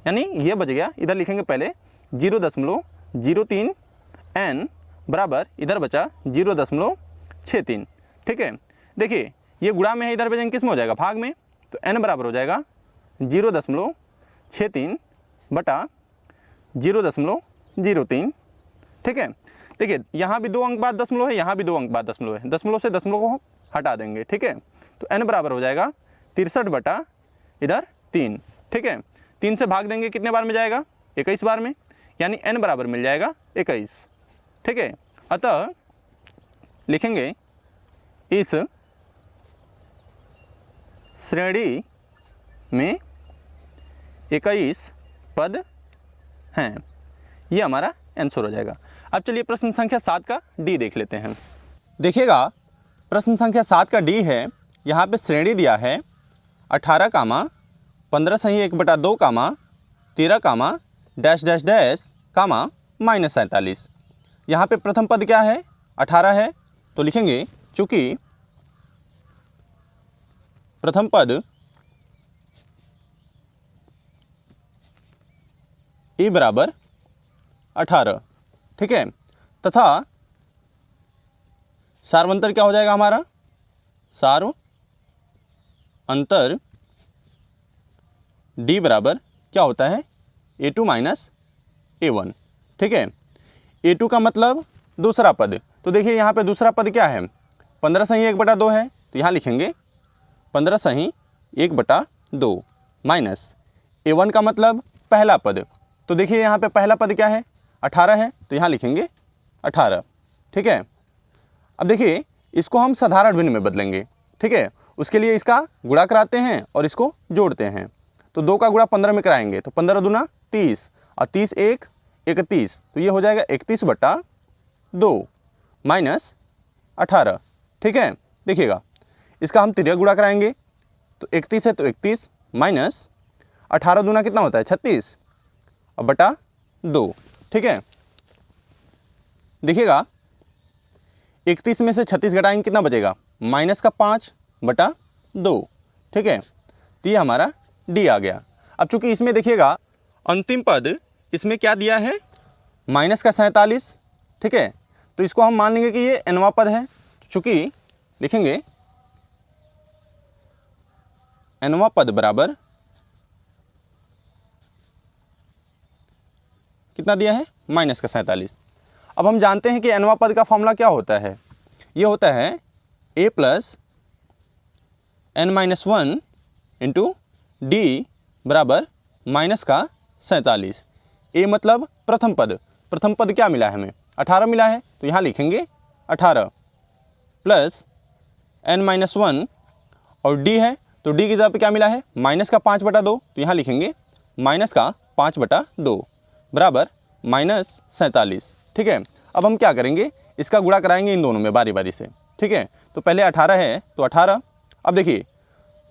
यानी ये बच गया, इधर लिखेंगे पहले 0.03 n बराबर इधर बचा 0.63। ठीक है, देखिए ये गुणा में है, इधर बचेंगे किस में हो जाएगा भाग में, तो n बराबर हो जाएगा 0.63 बटा 0.03। ठीक है, देखिए यहाँ भी 2 अंक बाद दशमलव है, यहाँ भी 2 अंक बाद दशमलव है, दशमलव से दशमलव को हटा देंगे। ठीक है, तो n बराबर हो जाएगा 63 बटा इधर 3। ठीक है, 3 से भाग देंगे कितने बार में जाएगा 21 बार में, यानी n बराबर मिल जाएगा 21। ठीक है, अतः लिखेंगे इस श्रेणी में 21 पद हैं, ये हमारा आंसर हो जाएगा। अब चलिए प्रश्न संख्या 7 का डी देख लेते हैं। देखिएगा प्रश्न संख्या 7 का डी है, यहाँ पे श्रेणी दिया है 18 कामा 15 सही 1/2 कामा 13 कामा डैश डैश डैश कामा -47। यहाँ पे प्रथम पद क्या है 18 है, तो लिखेंगे चूँकि प्रथम पद ए बराबर 18। ठीक है, तथा सार्वंतर क्या हो जाएगा हमारा, सार्वंतर डी बराबर क्या होता है A2 माइनस A1। ठीक है, A2 का मतलब दूसरा पद, तो देखिए यहाँ पे दूसरा पद क्या है 15 सही 1/2 है, तो यहाँ लिखेंगे 15 सही 1/2 माइनस A1 का मतलब पहला पद, तो देखिए यहाँ पे पहला पद क्या है 18 है, तो यहाँ लिखेंगे 18। ठीक है, अब देखिए इसको हम साधारण भिन्न में बदलेंगे। ठीक है, उसके लिए इसका गुणा कराते हैं और इसको जोड़ते हैं, तो 2 का गुणा 15 में कराएंगे तो 15 दूना 30 और 30 1 31, तो ये हो जाएगा 31/2 माइनस 18। ठीक है, देखिएगा इसका हम तिर्यक गुणा कराएंगे तो 31 है तो 31 माइनस 18 दूना कितना होता है 36 और बटा 2। ठीक है, देखिएगा 31 में से 36 घटाएंगे कितना बचेगा -5/2। ठीक है, तो ये हमारा डी आ गया। अब चूंकि इसमें देखिएगा अंतिम पद इसमें क्या दिया है -47। ठीक है, तो इसको हम मान लेंगे कि ये nवां पद है, चूंकि लिखेंगे nवां पद बराबर कितना दिया है -47। अब हम जानते हैं कि nवां पद का फॉर्मूला क्या होता है, ये होता है a + n-1 इंटू डी बराबर -47। a मतलब प्रथम पद, प्रथम पद क्या मिला है हमें 18 मिला है, तो यहाँ लिखेंगे 18 प्लस n-1 और d है, तो d की जगह पे क्या मिला है -5/2, तो यहाँ लिखेंगे -5/2 बराबर -47। ठीक है, अब हम क्या करेंगे इसका गुणा कराएंगे इन दोनों में बारी बारी से। ठीक है, तो पहले 18 है तो 18, अब देखिए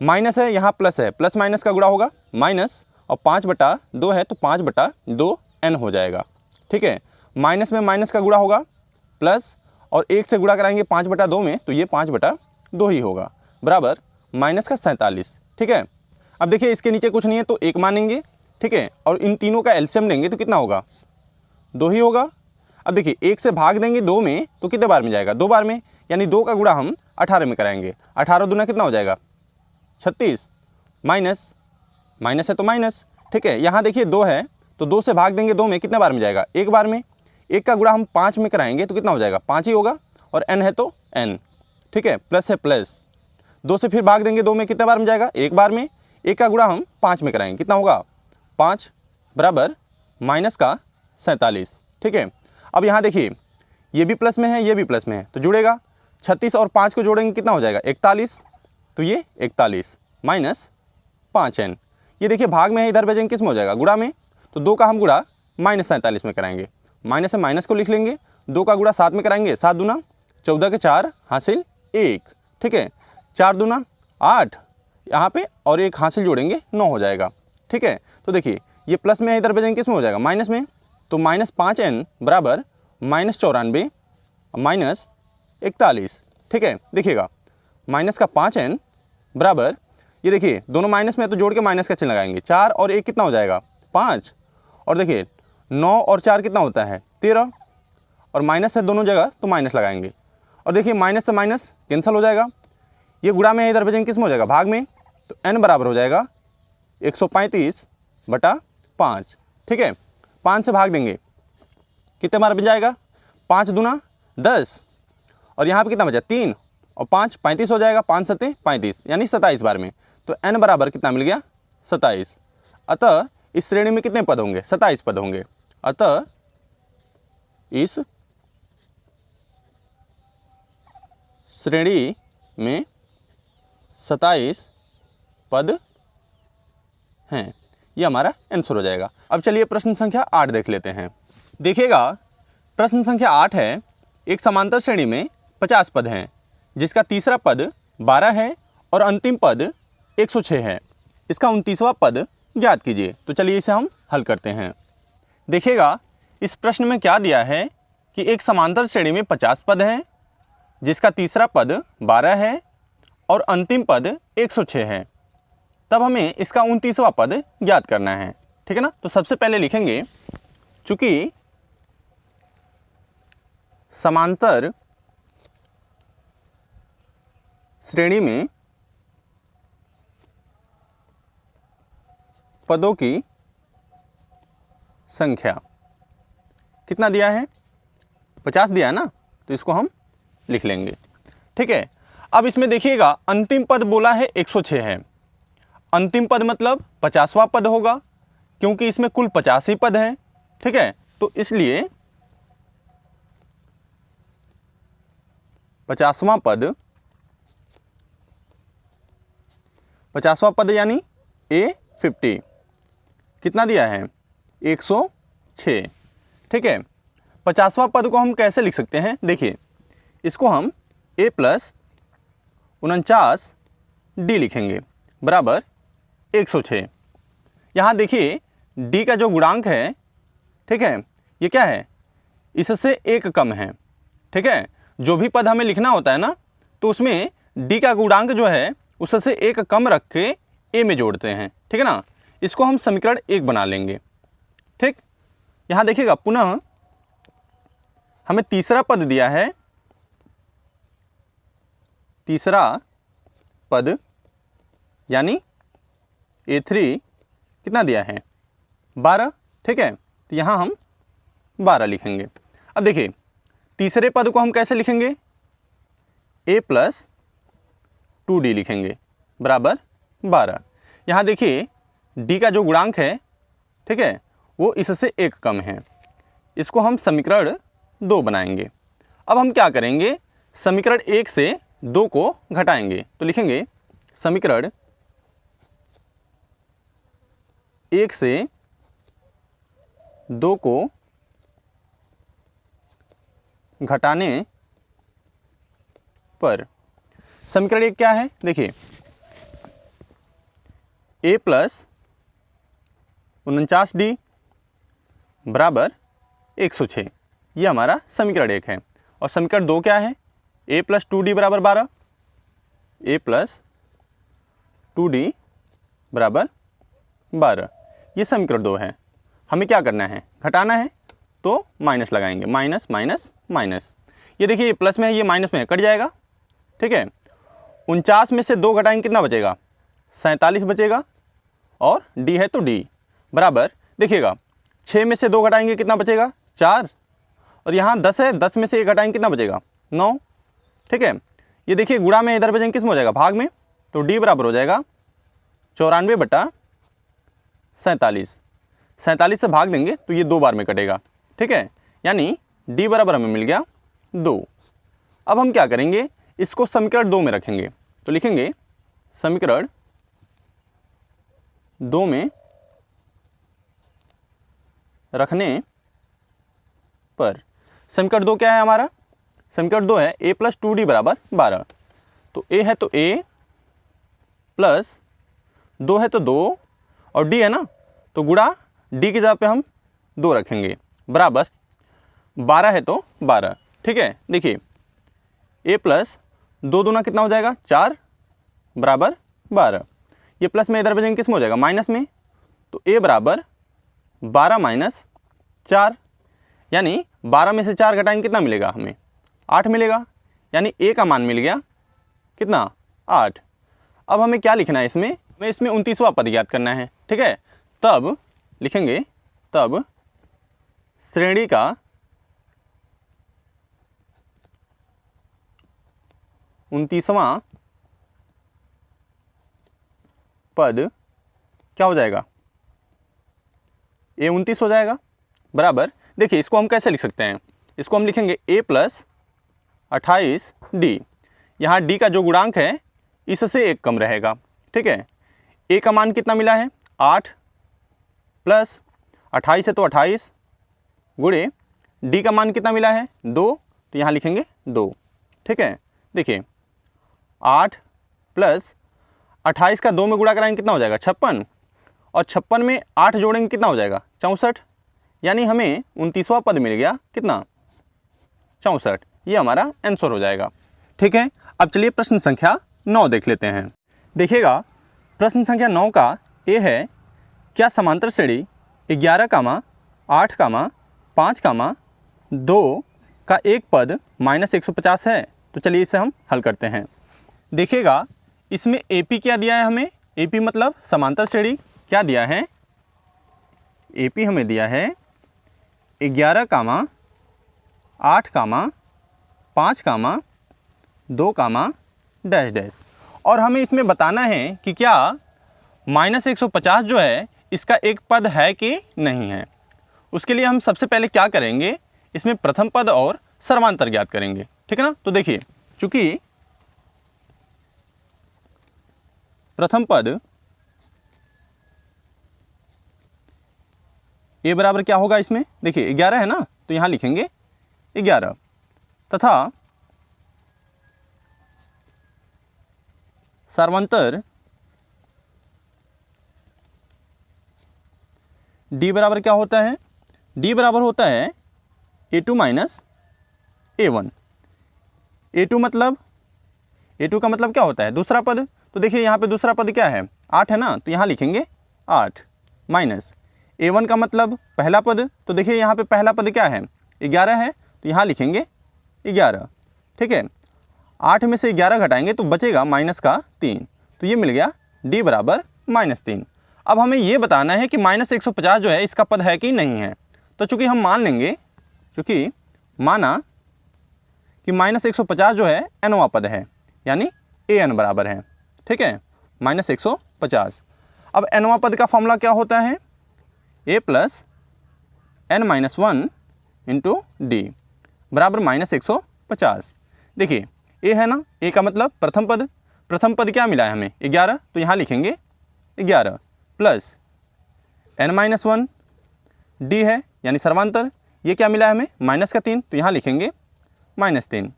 माइनस है यहाँ प्लस है, प्लस माइनस का गुणा होगा माइनस, और 5/2 है तो 5/2 n हो जाएगा। ठीक है, माइनस में माइनस का गुणा होगा प्लस, और 1 से गुणा कराएंगे 5/2 में तो ये 5/2 ही होगा बराबर -47। ठीक है। अब देखिए इसके नीचे कुछ नहीं है तो 1 मानेंगे, ठीक है, और इन तीनों का एलसीएम लेंगे तो कितना होगा, 2 ही होगा। अब देखिए 1 से भाग देंगे 2 में तो कितने बार में जाएगा, 2 बार में, यानी 2 का गुणा हम 18 में कराएंगे। 18 दूना कितना हो जाएगा, 36, माइनस माइनस है तो माइनस, ठीक है। यहाँ देखिए 2 है तो 2 से भाग देंगे 2 में, कितने बार में जाएगा, 1 बार में। 1 का गुणा हम 5 में कराएंगे तो कितना हो जाएगा, 5 ही होगा, और n है तो n, ठीक है, प्लस है प्लस। 2 से फिर भाग देंगे 2 में, कितने बार में जाएगा, 1 बार में। 1 का गुणा हम 5 में कराएंगे, कितना होगा, 5 बराबर माइनस का 47, ठीक है। अब यहाँ देखिए ये भी प्लस में है, ये भी प्लस में है तो जुड़ेगा। 36 और 5 को जोड़ेंगे कितना हो जाएगा, 41, तो ये 41 माइनस 5n। ये देखिए भाग में है, इधर भेजेंगे किस में हो जाएगा, गुणा में, तो 2 का हम गुणा माइनस 47 में कराएंगे। माइनस से माइनस को लिख लेंगे, 2 का गुणा 7 में कराएंगे, 7 दूना 14 के 4 हासिल 1, ठीक है। 4 दूना 8 यहाँ पे, और 1 हासिल जोड़ेंगे 9 हो जाएगा, ठीक है। तो देखिए ये प्लस में है, इधर भेजेंगे किस में हो जाएगा, माइनस में, तो माइनस 5n बराबर माइनस 94 माइनस 41, ठीक है। देखिएगा माइनस का 5n बराबर, ये देखिए दोनों माइनस में है तो जोड़ के माइनस का चिन्ह लगाएंगे। 4 और 1 कितना हो जाएगा, 5, और देखिए 9 और 4 कितना होता है, 13, और माइनस है दोनों जगह तो माइनस लगाएंगे। और देखिए माइनस से माइनस कैंसिल हो जाएगा, ये गुणा में है, इधर भेजेंगे किस में हो जाएगा, भाग में, तो n बराबर हो जाएगा 135/5, ठीक है। 5 से भाग देंगे कितने बार बन जाएगा, 5 दूना 10, और यहाँ पे कितना बचा, 3 और 5 35 हो जाएगा, 5 सत्ते 35, यानी 27 बार में। तो n बराबर कितना मिल गया, 27। अतः इस श्रेणी में कितने पद होंगे, 27 पद होंगे। अतः इस श्रेणी में 27 पद हैं, ये हमारा आंसर हो जाएगा। अब चलिए प्रश्न संख्या 8 देख लेते हैं। देखिएगा प्रश्न संख्या 8 है, एक समांतर श्रेणी में 50 पद हैं जिसका तीसरा पद 12 है और अंतिम पद 106 है। इसका 29वां पद ज्ञात कीजिए। तो चलिए इसे हम हल करते हैं। देखिएगा इस प्रश्न में क्या दिया है कि एक समांतर श्रेणी में 50 पद हैं जिसका तीसरा पद 12 है और अंतिम पद 106 है। तब हमें इसका 29वां पद ज्ञात करना है, ठीक है ना। तो सबसे पहले लिखेंगे, चूंकि समांतर श्रेणी में पदों की संख्या कितना दिया है, 50 दिया है ना, तो इसको हम लिख लेंगे, ठीक है। अब इसमें देखिएगा अंतिम पद बोला है 106 है। अंतिम पद मतलब 50वां पद होगा, क्योंकि इसमें कुल 50 ही पद हैं, ठीक है। तो इसलिए 50वां पद यानी A50 कितना दिया है, 106, ठीक है। 50वां पद को हम कैसे लिख सकते हैं, देखिए इसको हम A+49D लिखेंगे बराबर 106। यहाँ देखिए D का जो गुणांक है, ठीक है, ये क्या है, इससे 1 कम है, ठीक है। जो भी पद हमें लिखना होता है ना, तो उसमें D का गुणांक जो है उससे 1 कम रख के A में जोड़ते हैं, ठीक है ना। इसको हम समीकरण 1 बना लेंगे, ठीक। यहाँ देखिएगा पुनः हमें तीसरा पद दिया है, तीसरा पद यानी A3 कितना दिया है, 12, ठीक है। तो यहाँ हम 12 लिखेंगे। अब देखिए तीसरे पद को हम कैसे लिखेंगे, A+2D लिखेंगे बराबर 12। यहाँ देखिए D का जो गुणांक है, ठीक है, वो इससे 1 कम है। इसको हम समीकरण 2 बनाएंगे। अब हम क्या करेंगे, समीकरण 1 से 2 को घटाएंगे, तो लिखेंगे समीकरण 1 से 2 को घटाने पर समीकरण 1 क्या है, देखिए A+49D बराबर 106, ये हमारा समीकरण 1 है। और समीकरण 2 क्या है, A+2D बराबर 12, A+2D बराबर 12। ये समीकरण 2 है। हमें क्या करना है, घटाना है, तो माइनस लगाएंगे, माइनस माइनस माइनस। ये देखिए ये प्लस में है, ये माइनस में है, कट जाएगा। ठीक है, 49 में से 2 घटाएंगे कितना बचेगा, 47 बचेगा। और डी है तो डी बराबर, देखिएगा 6 में से 2 घटाएंगे कितना बचेगा, 4। और यहाँ 10 है, 10 में से 1 घटाएंगे कितना बचेगा, 9। ठीक है, ये देखिए गुणा में इधर बचेंगे किस में हो जाएगा, भाग में। तो डी बराबर हो जाएगा 94/47। 47 से भाग देंगे तो ये 2 बार में कटेगा। ठीक है, यानी डी बराबर हमें मिल गया 2। अब हम क्या करेंगे, इसको समीकरण 2 में रखेंगे। तो लिखेंगे समीकरण 2 में रखने पर, समीकरण 2 क्या है हमारा, समीकरण 2 है a + 2d बराबर 12। तो a है तो a प्लस 2 है तो 2 और d है ना, तो गुणा d की जगह पे हम 2 रखेंगे, बराबर 12 है तो 12। ठीक है, देखिए a + 2 दूना कितना हो जाएगा, 4 बराबर 12। ये प्लस में इधर बचेंगे किस में हो जाएगा, माइनस में। तो a बराबर 12 - 4, यानी 12 में से 4 घटाएंगे कितना मिलेगा हमें, 8 मिलेगा। यानी a का मान मिल गया कितना, 8। अब हमें क्या लिखना है इसमें, हमें इसमें 29वां पद ज्ञात करना है। ठीक है, तब लिखेंगे, तब श्रेणी का 29वां पद क्या हो जाएगा, a 29 हो जाएगा, बराबर। देखिए इसको हम कैसे लिख सकते हैं, इसको हम लिखेंगे a + 28d। यहाँ d का जो गुणांक है इससे 1 कम रहेगा। ठीक है, a का मान कितना मिला है, 8 प्लस 28 है तो 28 गुणे d का मान कितना मिला है, 2, तो यहाँ लिखेंगे 2। ठीक है, देखिए 8 प्लस 28 का 2 में गुणा कराएंगे कितना हो जाएगा, 56। और 56 में 8 जोड़ेंगे कितना हो जाएगा, 64। यानी हमें 29वां पद मिल गया कितना, 64। ये हमारा आंसर हो जाएगा। ठीक है, अब चलिए प्रश्न संख्या 9 देख लेते हैं। देखिएगा प्रश्न संख्या 9 का ए है, क्या समांतर श्रेणी 11, 8, 5, 2 का एक पद -150 है। तो चलिए इसे हम हल करते हैं। देखिएगा इसमें AP क्या दिया है हमें, AP मतलब समांतर श्रेणी क्या दिया है, AP हमें दिया है 11, 8, 5, 2, डैश डैश। और हमें इसमें बताना है कि क्या -150 जो है इसका एक पद है कि नहीं है। उसके लिए हम सबसे पहले क्या करेंगे, इसमें प्रथम पद और सर्वांतर ज्ञात करेंगे। ठीक है ना, तो देखिए चूंकि प्रथम पद a बराबर क्या होगा, इसमें देखिए 11 है ना, तो यहाँ लिखेंगे 11 तथा सर्वांतर d बराबर क्या होता है, d बराबर होता है a2 - a1। a2 मतलब, a2 का मतलब क्या होता है, दूसरा पद। तो देखिए यहाँ पे दूसरा पद क्या है, 8 है ना, तो यहाँ लिखेंगे 8 माइनस a1 का मतलब पहला पद। तो देखिए यहाँ पे पहला पद क्या है, 11 है, तो यहाँ लिखेंगे 11। ठीक है, 8 में से 11 घटाएंगे तो बचेगा -3। तो ये मिल गया d बराबर -3। अब हमें ये बताना है कि -150 जो है इसका पद है कि नहीं है। तो चूंकि हम मान लेंगे, चूंकि माना कि -150 जो है nवां पद है, यानी an बराबर है। ठीक है, -150। अब nवां पद का फॉर्मूला क्या होता है, a + n-1 × d बराबर -150। देखिए a है ना, a का मतलब प्रथम पद, प्रथम पद क्या मिला है हमें, 11, तो यहाँ लिखेंगे 11 प्लस n-1 d है यानी सर्वांतर, ये क्या मिला है हमें, -3, तो यहाँ लिखेंगे -3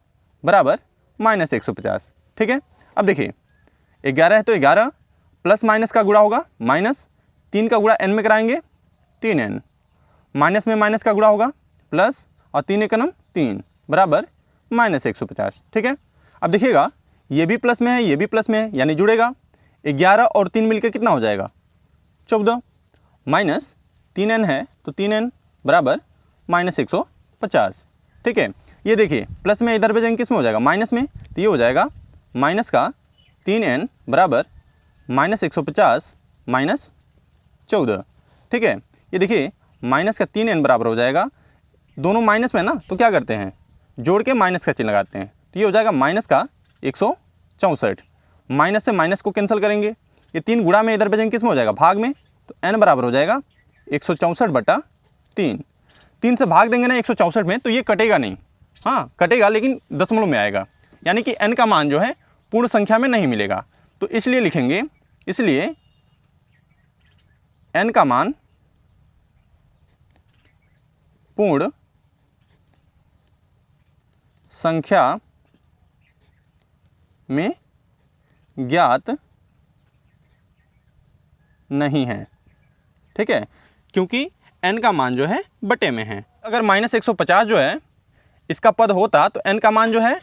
बराबर -150। ठीक है, अब देखिए 11 है तो 11 प्लस माइनस का गुणा होगा, -3 का गुणा n में कराएंगे 3n, माइनस में माइनस का गुणा होगा प्लस, और 3 × 3 बराबर -150। ठीक है, अब देखिएगा ये भी प्लस में है, ये भी प्लस में है, यानी जुड़ेगा। 11 और 3 मिलकर कितना हो जाएगा 14, माइनस 3n है तो 3n बराबर -150। ठीक है, ये देखिए प्लस में इधर भेजेंगे किस में हो जाएगा माइनस में, तो ये हो जाएगा माइनस का 3n बराबर -150 -14। ठीक है, ये देखिए माइनस का 3n बराबर हो जाएगा, दोनों माइनस में ना तो क्या करते हैं जोड़ के माइनस का चिन्ह लगाते हैं, तो ये हो जाएगा माइनस का 164। माइनस से माइनस को कैंसिल करेंगे, ये 3 गुणा में इधर भेजेंगे किस में हो जाएगा भाग में, तो n बराबर हो जाएगा 164/3। 3 से भाग देंगे ना 164 में तो ये कटेगा नहीं, हाँ कटेगा लेकिन दशमलव में आएगा, यानी कि n का मान जो है पूर्ण संख्या में नहीं मिलेगा। तो इसलिए लिखेंगे, इसलिए n का मान पूर्ण संख्या में ज्ञात नहीं है। ठीक है, क्योंकि n का मान जो है बटे में है। अगर -150 जो है इसका पद होता तो n का मान जो है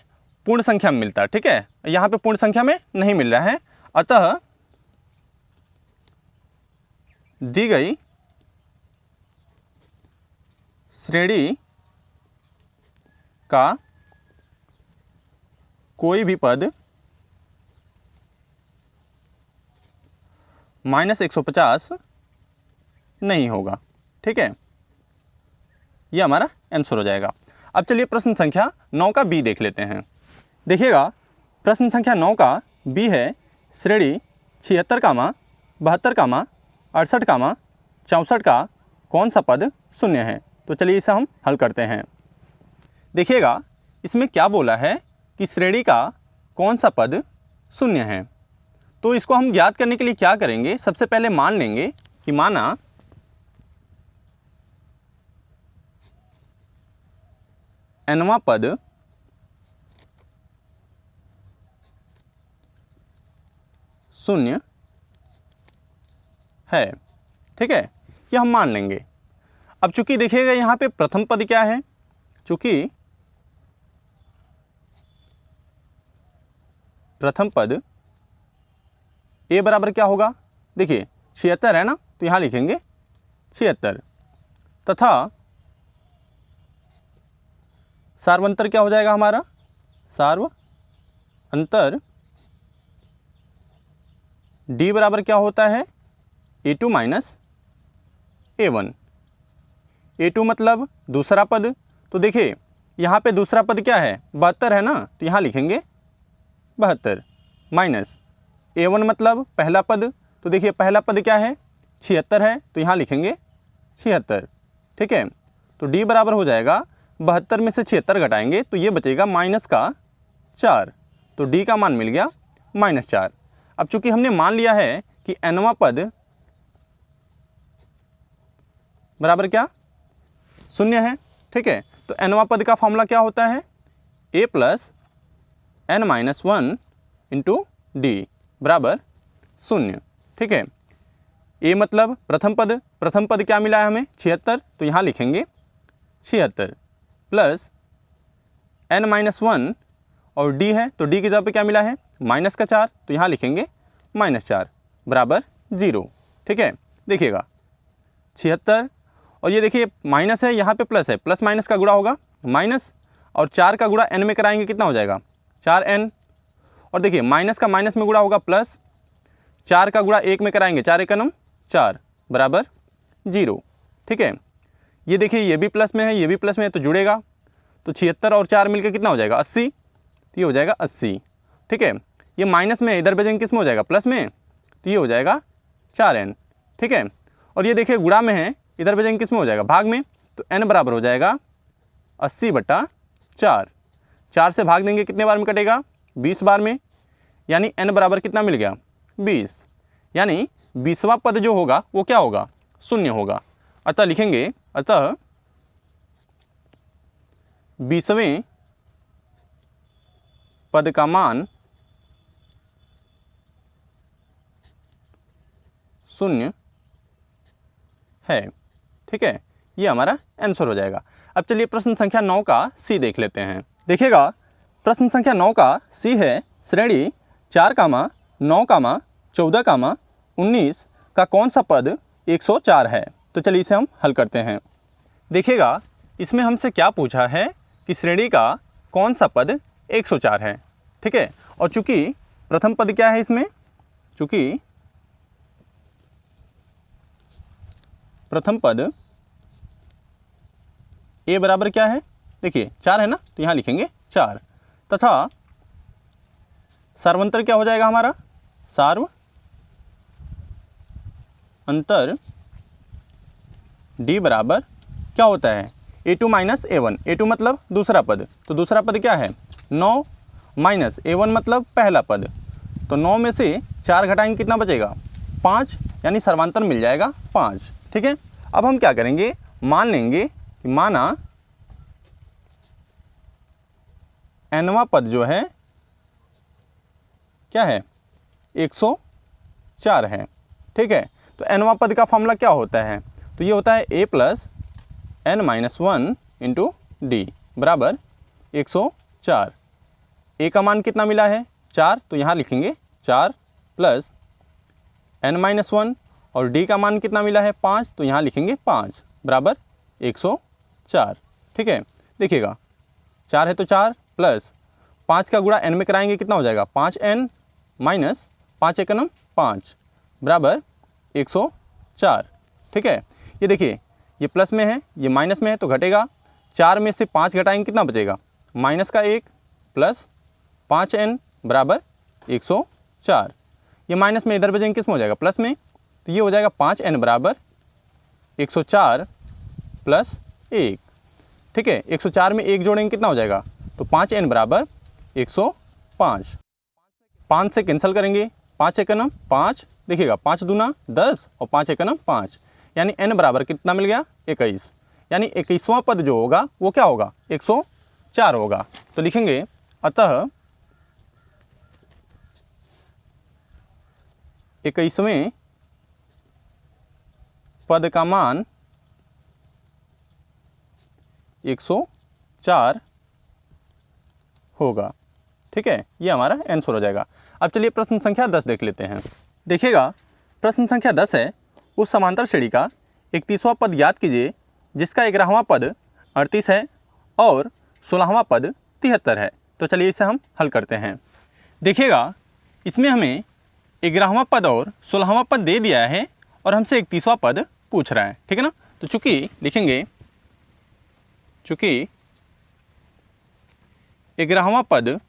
पूर्ण संख्या में मिलता। ठीक है, यहाँ पे पूर्ण संख्या में नहीं मिल रहा है, अतः दी गई श्रेणी का कोई भी पद -150 नहीं होगा। ठीक है, यह हमारा आंसर हो जाएगा। अब चलिए प्रश्न संख्या 9 का बी देख लेते हैं। देखिएगा प्रश्न संख्या 9 का बी है श्रेणी 76, 72, 68, 64 का कौन सा पद शून्य है। तो चलिए इसे हम हल करते हैं। देखिएगा इसमें क्या बोला है कि श्रेणी का कौन सा पद शून्य है। तो इसको हम ज्ञात करने के लिए क्या करेंगे, सबसे पहले मान लेंगे कि माना nवां पद शून्य है। ठीक है, ये हम मान लेंगे। अब चूंकि देखिएगा यहाँ पे प्रथम पद क्या है, चूंकि प्रथम पद a बराबर क्या होगा, देखिए 76 है ना, तो यहाँ लिखेंगे 76 तथा सार्वंतर क्या हो जाएगा हमारा, सार्वंतर d बराबर क्या होता है a2 माइनस a1। a2 मतलब दूसरा पद, तो देखिए यहाँ पे दूसरा पद क्या है 72 है ना, तो यहाँ लिखेंगे 72 माइनस a1 मतलब पहला पद, तो देखिए पहला पद क्या है 76 है, तो यहाँ लिखेंगे 76। ठीक है, तो d बराबर हो जाएगा 72 में से 76 घटाएंगे तो ये बचेगा -4, तो d का मान मिल गया -4। अब चूंकि हमने मान लिया है कि nवां पद बराबर क्या शून्य है। ठीक है, तो nवां पद का फॉर्मूला क्या होता है a + n-1 × d बराबर 0। ठीक है, a मतलब प्रथम पद क्या मिला है हमें 76, तो यहाँ लिखेंगे 76 प्लस n-1 और d है, तो d की जगह पे क्या मिला है -4, तो यहाँ लिखेंगे -4 बराबर 0। ठीक है, देखिएगा 76 और ये देखिए माइनस है, यहाँ पे प्लस है, प्लस माइनस का गुणा होगा माइनस, और 4 का गुणा n में कराएंगे कितना हो जाएगा 4n, और देखिए माइनस का माइनस में गुणा होगा प्लस, 4 का गुणा 1 में कराएंगे 4 × 1 = 4 बराबर 0। ठीक है, ये देखिए ये भी प्लस में है, ये भी प्लस में है, तो जुड़ेगा, तो 76 और 4 मिलकर कितना हो जाएगा 80, तो ये हो जाएगा 80। ठीक है, ये माइनस में इधर भेजेंगे किस में हो जाएगा प्लस में, तो ये हो जाएगा 4n। ठीक है, और ये देखिए गुणा में है, इधर भेजेंगे किस में हो जाएगा भाग में, तो n बराबर हो जाएगा 80/4। 4 से भाग देंगे कितने बार में कटेगा 20 बार में, यानी n बराबर कितना मिल गया 20, यानी 20वां पद जो होगा वो क्या होगा शून्य होगा। अतः लिखेंगे, अतः 20वें पद का मान शून्य है। ठीक है, ये हमारा आंसर हो जाएगा। अब चलिए प्रश्न संख्या 9 का सी देख लेते हैं। देखिएगा प्रश्न संख्या 9 का सी है श्रेणी 4, 9, 14, 19 का कौन सा पद 104 है? तो चलिए इसे हम हल करते हैं। देखिएगा इसमें हमसे क्या पूछा है कि श्रेणी का कौन सा पद 104 है, ठीक है। और चूंकि प्रथम पद क्या है इसमें, चूंकि प्रथम पद a बराबर क्या है, देखिए 4 है ना, तो यहाँ लिखेंगे 4 तथा सार्वंतर क्या हो जाएगा हमारा, सार्व अंतर d बराबर क्या होता है a2 माइनस a1, a2 मतलब दूसरा पद, तो दूसरा पद क्या है 9 माइनस a1 मतलब पहला पद, तो 9 में से 4 घटाएंगे कितना बचेगा 5, यानी सर्वांतर मिल जाएगा 5, ठीक है। अब हम क्या करेंगे, मान लेंगे कि माना nवां पद जो है क्या है 104 है, ठीक है। तो nवां पद का फॉर्मूला क्या होता है, तो ये होता है a plus n minus 1 into D बराबर 104। a का मान कितना मिला है 4, तो यहाँ लिखेंगे 4 प्लस n माइनस 1 और d का मान कितना मिला है 5, तो यहाँ लिखेंगे 5 बराबर 104, ठीक है। देखिएगा 4 है तो 4 प्लस 5 का गुणा n में कराएंगे कितना हो जाएगा 5n माइनस 5 एकनम 5 बराबर 104, ठीक है। ये देखिए ये प्लस में है ये माइनस में है तो घटेगा, 4 में से 5 घटाएंगे कितना बचेगा माइनस का 1 प्लस 5n बराबर 104। ये माइनस में इधर बचेंगे किस में हो जाएगा प्लस में, तो ये हो जाएगा 5n बराबर 104 प्लस 1, ठीक है। 104 में 1 जोड़ेंगे कितना हो जाएगा, तो 5n बराबर 105। 5 से कैंसिल करेंगे, 5 एकनम 5, देखिएगा 5 दूना 10 और 5 एकनम 5, यानी n बराबर कितना मिल गया 21, यानी 21वां पद जो होगा वो क्या होगा 104 होगा। तो लिखेंगे अतः 21वें पद का मान 104 होगा, ठीक है। ये हमारा आंसर हो जाएगा। अब चलिए प्रश्न संख्या 10 देख लेते हैं। देखिएगा प्रश्न संख्या 10 है, उस समांतर श्रेणी का 31वां पद ज्ञात कीजिए जिसका 11वां पद 38 है और 16वां पद 73 है। तो चलिए इसे हम हल करते हैं। देखिएगा इसमें हमें 11वां पद और 16वां पद दे दिया है और हमसे 31वां पद पूछ रहा है, ठीक है ना। तो चूंकि लिखेंगे चूंकि 11वां पद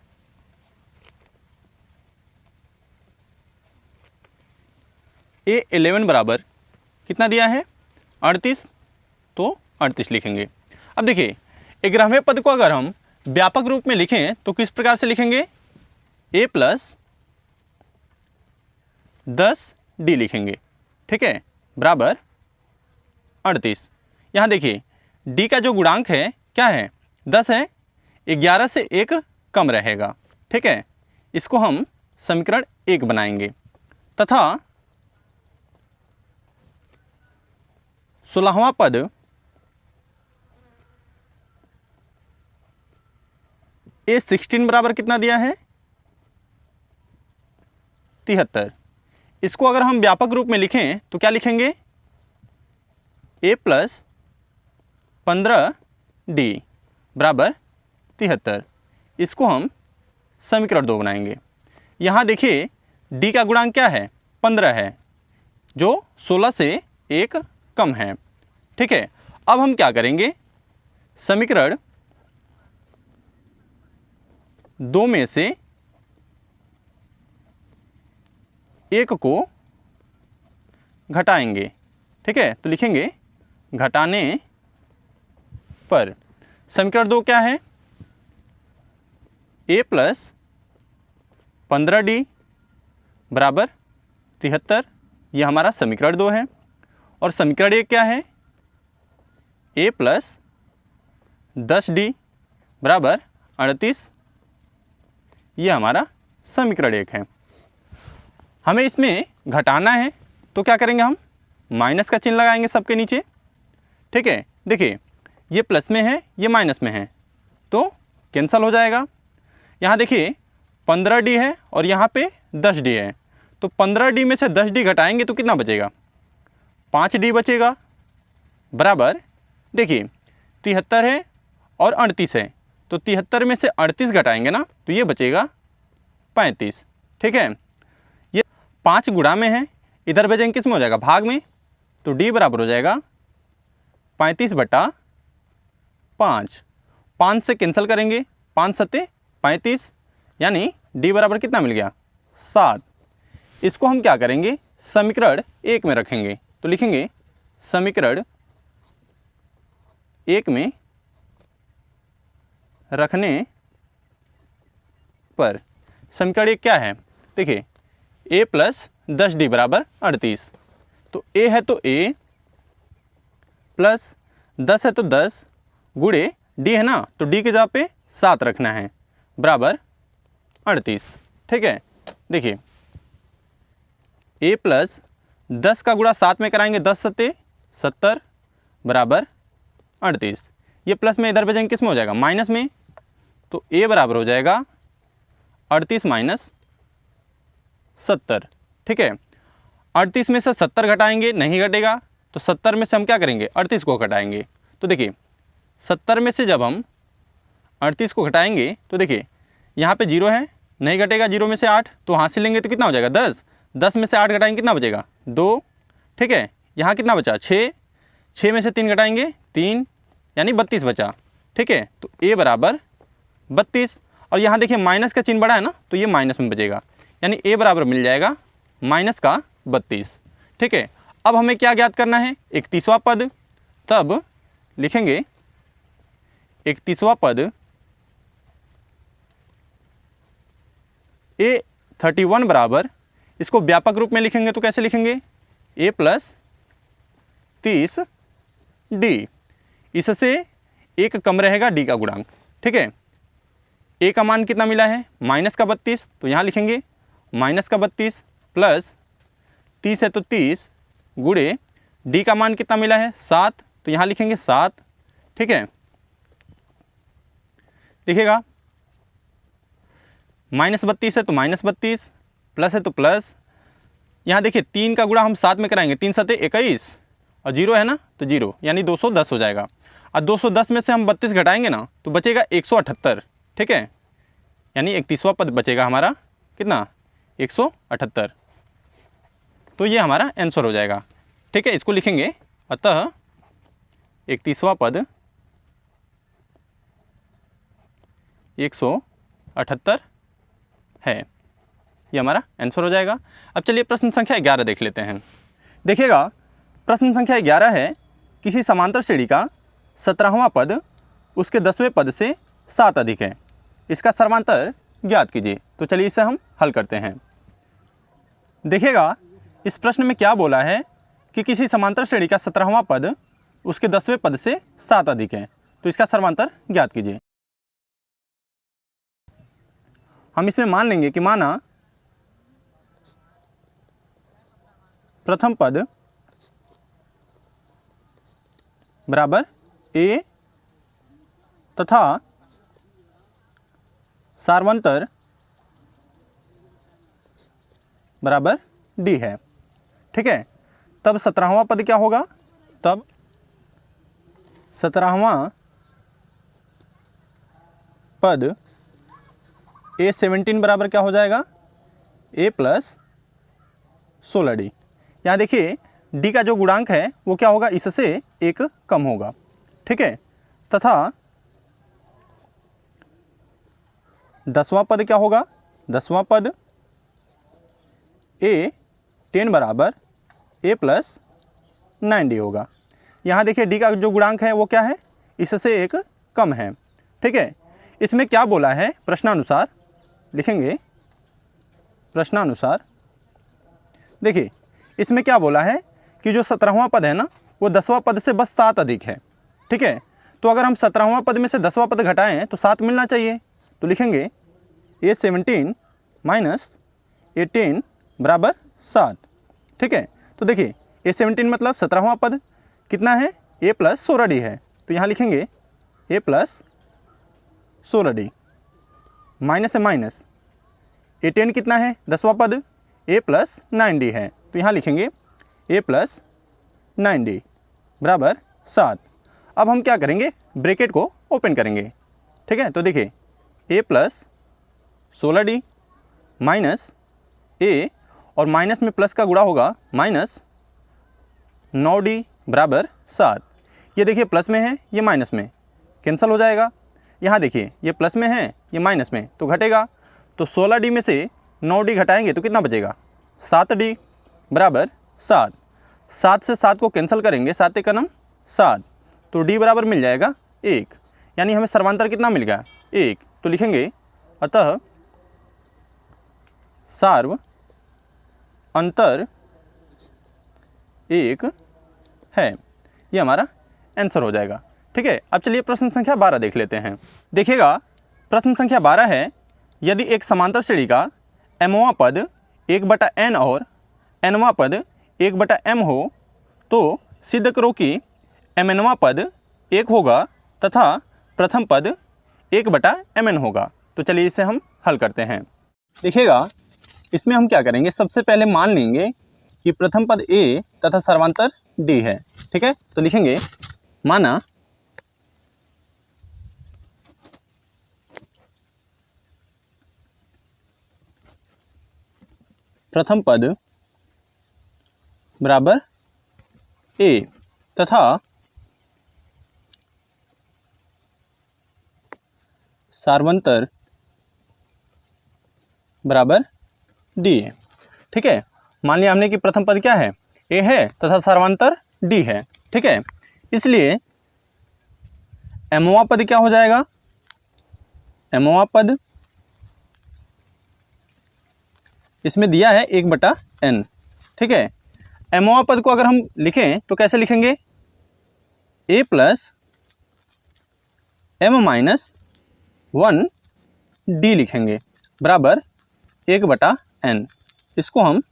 A11 बराबर कितना दिया है 38, तो 38 लिखेंगे। अब देखिए 11वें पद को अगर हम व्यापक रूप में लिखें तो किस प्रकार से लिखेंगे, a प्लस 10d लिखेंगे, ठीक है, बराबर 38। यहाँ देखिए d का जो गुणांक है क्या है 10 है, 11 से 1 कम रहेगा, ठीक है। इसको हम समीकरण 1 बनाएंगे तथा 16वां पद A16 बराबर कितना दिया है 73। इसको अगर हम व्यापक रूप में लिखें तो क्या लिखेंगे, a प्लस 15d बराबर 73। इसको हम समीकरण 2 बनाएंगे। यहाँ देखिए d का गुणांक क्या है 15 है, जो 16 से 1 कम है, ठीक है। अब हम क्या करेंगे, समीकरण 2 में से 1 को घटाएंगे, ठीक है। तो लिखेंगे घटाने पर समीकरण 2 क्या है, a प्लस 15d बराबर 73, ये हमारा समीकरण 2 है। और समीकरण 1 क्या है, a प्लस 10d बराबर 38, ये हमारा समीकरण 1 है। हमें इसमें घटाना है तो क्या करेंगे, हम माइनस का चिन्ह लगाएंगे सबके नीचे, ठीक है। देखिए ये प्लस में है ये माइनस में है तो कैंसल हो जाएगा। यहाँ देखिए 15d है और यहाँ पे 10d है, तो 15D में से 10D घटाएंगे तो कितना बचेगा, 5D बचेगा, बराबर। देखिए 73 है और 38 है, तो 73 में से 38 घटाएंगे ना तो ये बचेगा 35। ठीक है, ये 5 गुणा में है, इधर भेजेंगे किस में हो जाएगा, भाग में, तो D बराबर हो जाएगा 35/5। 5 से कैंसिल करेंगे, 5 सत्ते 35, यानी D बराबर कितना मिल गया, 7। इसको हम क्या करेंगे, समीकरण 1 में रखेंगे, तो लिखेंगे समीकरण 1 में रखने पर समीकरण 1 क्या है, देखिए a प्लस 10D बराबर 38, तो a है तो a प्लस 10 है तो 10 गुणे d है ना, तो d के जगह पे 7 रखना है, बराबर 38। ठीक है, देखिए a प्लस 10 का गुणा 7 में कराएंगे, 10 सत्ते 70 बराबर 38। ये प्लस में इधर भेजेंगे किस में हो जाएगा, माइनस में, तो a बराबर हो जाएगा 38 माइनस 70। ठीक है, 38 में से 70 घटाएंगे, नहीं घटेगा, तो 70 में से हम क्या करेंगे, 38 को घटाएंगे। तो देखिए 70 में से जब हम 38 को घटाएंगे तो देखिए यहाँ पे 0 है, नहीं घटेगा, 0 में से 8, तो हाथ से लेंगे तो कितना हो जाएगा, 10। 10 में से 8 घटाएंगे कितना बचेगा, 2। ठीक है, यहाँ कितना बचा, 6। 6 में से 3 घटाएंगे, 3, यानी 32 बचा। ठीक है, तो a बराबर 32, और यहाँ देखिए माइनस का चिन्ह बड़ा है ना, तो ये माइनस में बचेगा, यानी a बराबर मिल जाएगा माइनस का 32। ठीक है, अब हमें क्या ज्ञात करना है, 31वां पद, तब लिखेंगे 31वां पद a31 बराबर, इसको व्यापक रूप में लिखेंगे तो कैसे लिखेंगे, a प्लस 30D, इससे एक कम रहेगा d का गुणांक। ठीक है, a का मान कितना मिला है, माइनस का 32, तो यहाँ लिखेंगे माइनस का 32 प्लस 30 है तो 30 गुणे d का मान कितना मिला है, 7, तो यहाँ लिखेंगे 7। ठीक है, देखिएगा माइनस 32 है तो माइनस 32, प्लस है तो प्लस, यहाँ देखिए 3 का गुणा हम 7 में कराएंगे, 3 सत्ते 21, और 0 है ना, तो 0, यानी 210 हो जाएगा। और 210 में से हम 32 घटाएंगे ना तो बचेगा 178। ठीक है, यानी 31वां पद बचेगा हमारा कितना, 178, तो ये हमारा आंसर हो जाएगा। ठीक है, इसको लिखेंगे, अतः 31वां पद 178 है, ये हमारा आंसर हो जाएगा। अब चलिए प्रश्न संख्या 11 देख लेते हैं। देखिएगा प्रश्न संख्या 11 है, किसी समांतर श्रेणी का 17वां पद उसके 10वें पद से 7 अधिक है, इसका सर्वांतर ज्ञात कीजिए। तो चलिए इसे हम हल करते हैं। देखिएगा इस प्रश्न में क्या बोला है कि किसी समांतर श्रेणी का 17वां पद उसके 10वें पद से 7 अधिक है, तो इसका सर्वांतर ज्ञात कीजिए। हम इसमें मान लेंगे कि माना प्रथम पद बराबर a तथा सार्वंतर बराबर d है। ठीक है, तब 17वां पद क्या होगा, तब 17वां पद a17 बराबर क्या हो जाएगा, a प्लस 16d। यहाँ देखिए d का जो गुणांक है वो क्या होगा, इससे एक कम होगा। ठीक है, तथा 10वां पद क्या होगा, 10वां पद a10 बराबर a प्लस 9d होगा। यहाँ देखिए d का जो गुणांक है वो क्या है, इससे एक कम है। ठीक है, इसमें क्या बोला है, प्रश्नानुसार लिखेंगे, प्रश्नानुसार देखिए इसमें क्या बोला है कि जो 17वां पद है ना वो 10वां पद से बस 7 अधिक है। ठीक है, तो अगर हम 17वां पद में से 10वां पद घटाएं तो 7 मिलना चाहिए, तो लिखेंगे a17 माइनस a10 बराबर 7। ठीक है, तो देखिए a17 मतलब 17वां पद कितना है, a प्लस 16d है, तो यहाँ लिखेंगे a प्लस 16d, माइनस है माइनस, a10 कितना है, 10वां पद a प्लस 9d है, तो यहाँ लिखेंगे a प्लस 9d बराबर 7। अब हम क्या करेंगे, ब्रैकेट को ओपन करेंगे, ठीक है। तो देखिए a plus 16d minus a और माइनस में प्लस का गुणा होगा माइनस 9d बराबर 7। ये देखिए प्लस में है, ये माइनस में, कैंसिल हो जाएगा। यहाँ देखिए ये प्लस में है, ये माइनस में, तो घटेगा। तो 16d में से 9d घटाएंगे तो कितना बचेगा, 7d बराबर 7। 7 से 7 को कैंसिल करेंगे, 7 एक नम 7, तो d बराबर मिल जाएगा 1, यानी हमें सर्वांतर कितना मिल गया, 1। तो लिखेंगे अतः सार्व अंतर 1 है, ये हमारा आंसर हो जाएगा, ठीक है। अब चलिए प्रश्न संख्या 12 देख लेते हैं। देखिएगा प्रश्न संख्या 12 है, यदि एक समांतर श्रेणी का mवां पद 1/n और nवां पद 1/m हो तो सिद्ध करो कि mnवां पद 1 होगा तथा प्रथम पद 1/mn होगा। तो चलिए इसे हम हल करते हैं। देखिएगा इसमें हम क्या करेंगे, सबसे पहले मान लेंगे कि प्रथम पद a तथा सर्वांतर d है, ठीक है। तो लिखेंगे माना प्रथम पद बराबर a तथा सर्वांतर बराबर d है, ठीक है। मान लिया हमने कि प्रथम पद क्या है, a है तथा सर्वांतर d है, ठीक है। इसलिए mवां पद क्या हो जाएगा, mवां पद इसमें दिया है 1/n, ठीक है। mवां पद को अगर हम लिखें तो कैसे लिखेंगे, a plus m minus 1d लिखेंगे बराबर 1/n। इसको हम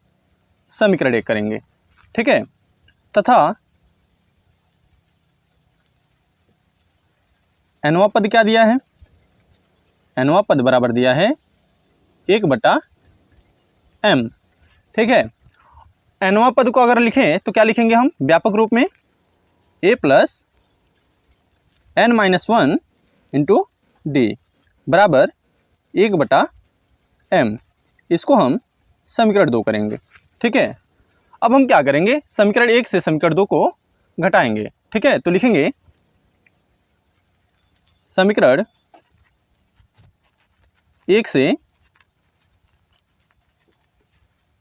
समीकरण 1 करेंगे, ठीक है। तथा nवां पद क्या दिया है, nवां पद बराबर दिया है 1/m, ठीक है। nवां पद को अगर लिखें तो क्या लिखेंगे हम व्यापक रूप में, a plus n minus 1 into D बराबर 1/m। इसको हम समीकरण 2 करेंगे, ठीक है। अब हम क्या करेंगे, समीकरण 1 से समीकरण 2 को घटाएंगे, ठीक है। तो लिखेंगे समीकरण 1 से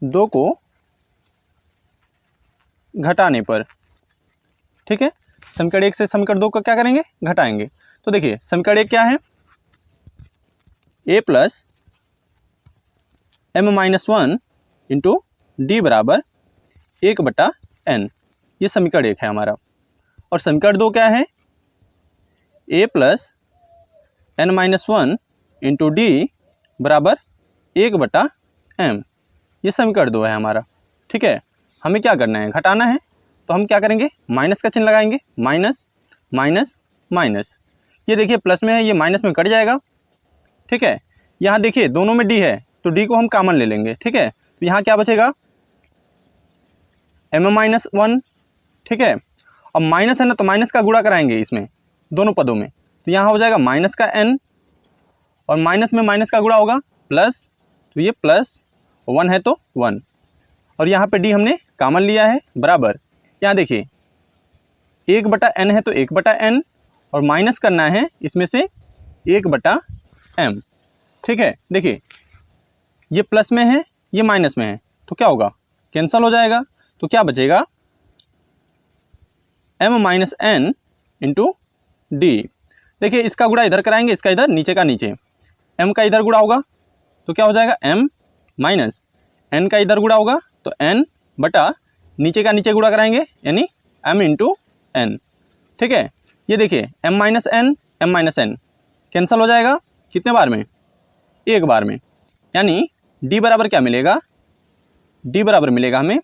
2 को घटाने पर, ठीक है। समीकरण 1 से समीकरण 2 को क्या करेंगे, घटाएंगे। तो देखिए समीकरण 1 क्या है, a plus m minus 1 into D बराबर 1/n, ये समीकरण 1 है हमारा। और समीकरण 2 क्या है, a plus n minus 1 into D बराबर 1/m, ये समीकरण 2 है हमारा, ठीक है। हमें क्या करना है, घटाना है, तो हम क्या करेंगे, माइनस का चिन्ह लगाएंगे, माइनस माइनस माइनस, ये देखिए प्लस में है, ये माइनस में कट जाएगा, ठीक है। यहाँ देखिए दोनों में डी है तो डी को हम कॉमन ले लेंगे, ठीक है। तो यहाँ क्या बचेगा, m माइनस 1, ठीक है। अब माइनस है ना, तो माइनस का गुणा कराएंगे इसमें दोनों पदों में, तो यहाँ हो जाएगा माइनस का n और माइनस में माइनस का गुणा होगा प्लस, तो ये प्लस 1 है तो 1, और यहाँ पे d हमने कॉमन लिया है बराबर, यहाँ देखिए 1/n है तो 1/n और माइनस करना है इसमें से 1/m, ठीक है। देखिए ये प्लस में है, ये माइनस में है, तो क्या होगा, कैंसल हो जाएगा। तो क्या बचेगा, m minus n into D. देखिए इसका गुणा इधर कराएंगे, इसका इधर, नीचे का नीचे, m का इधर गुणा होगा तो क्या हो जाएगा, m माइनस n का इधर गुणा होगा तो n बटा नीचे का नीचे गुणा कराएंगे यानी m इंटू n, ठीक है। ये देखिए m माइनस n कैंसल हो जाएगा, कितने बार में, एक बार में, यानी d बराबर क्या मिलेगा, d बराबर मिलेगा हमें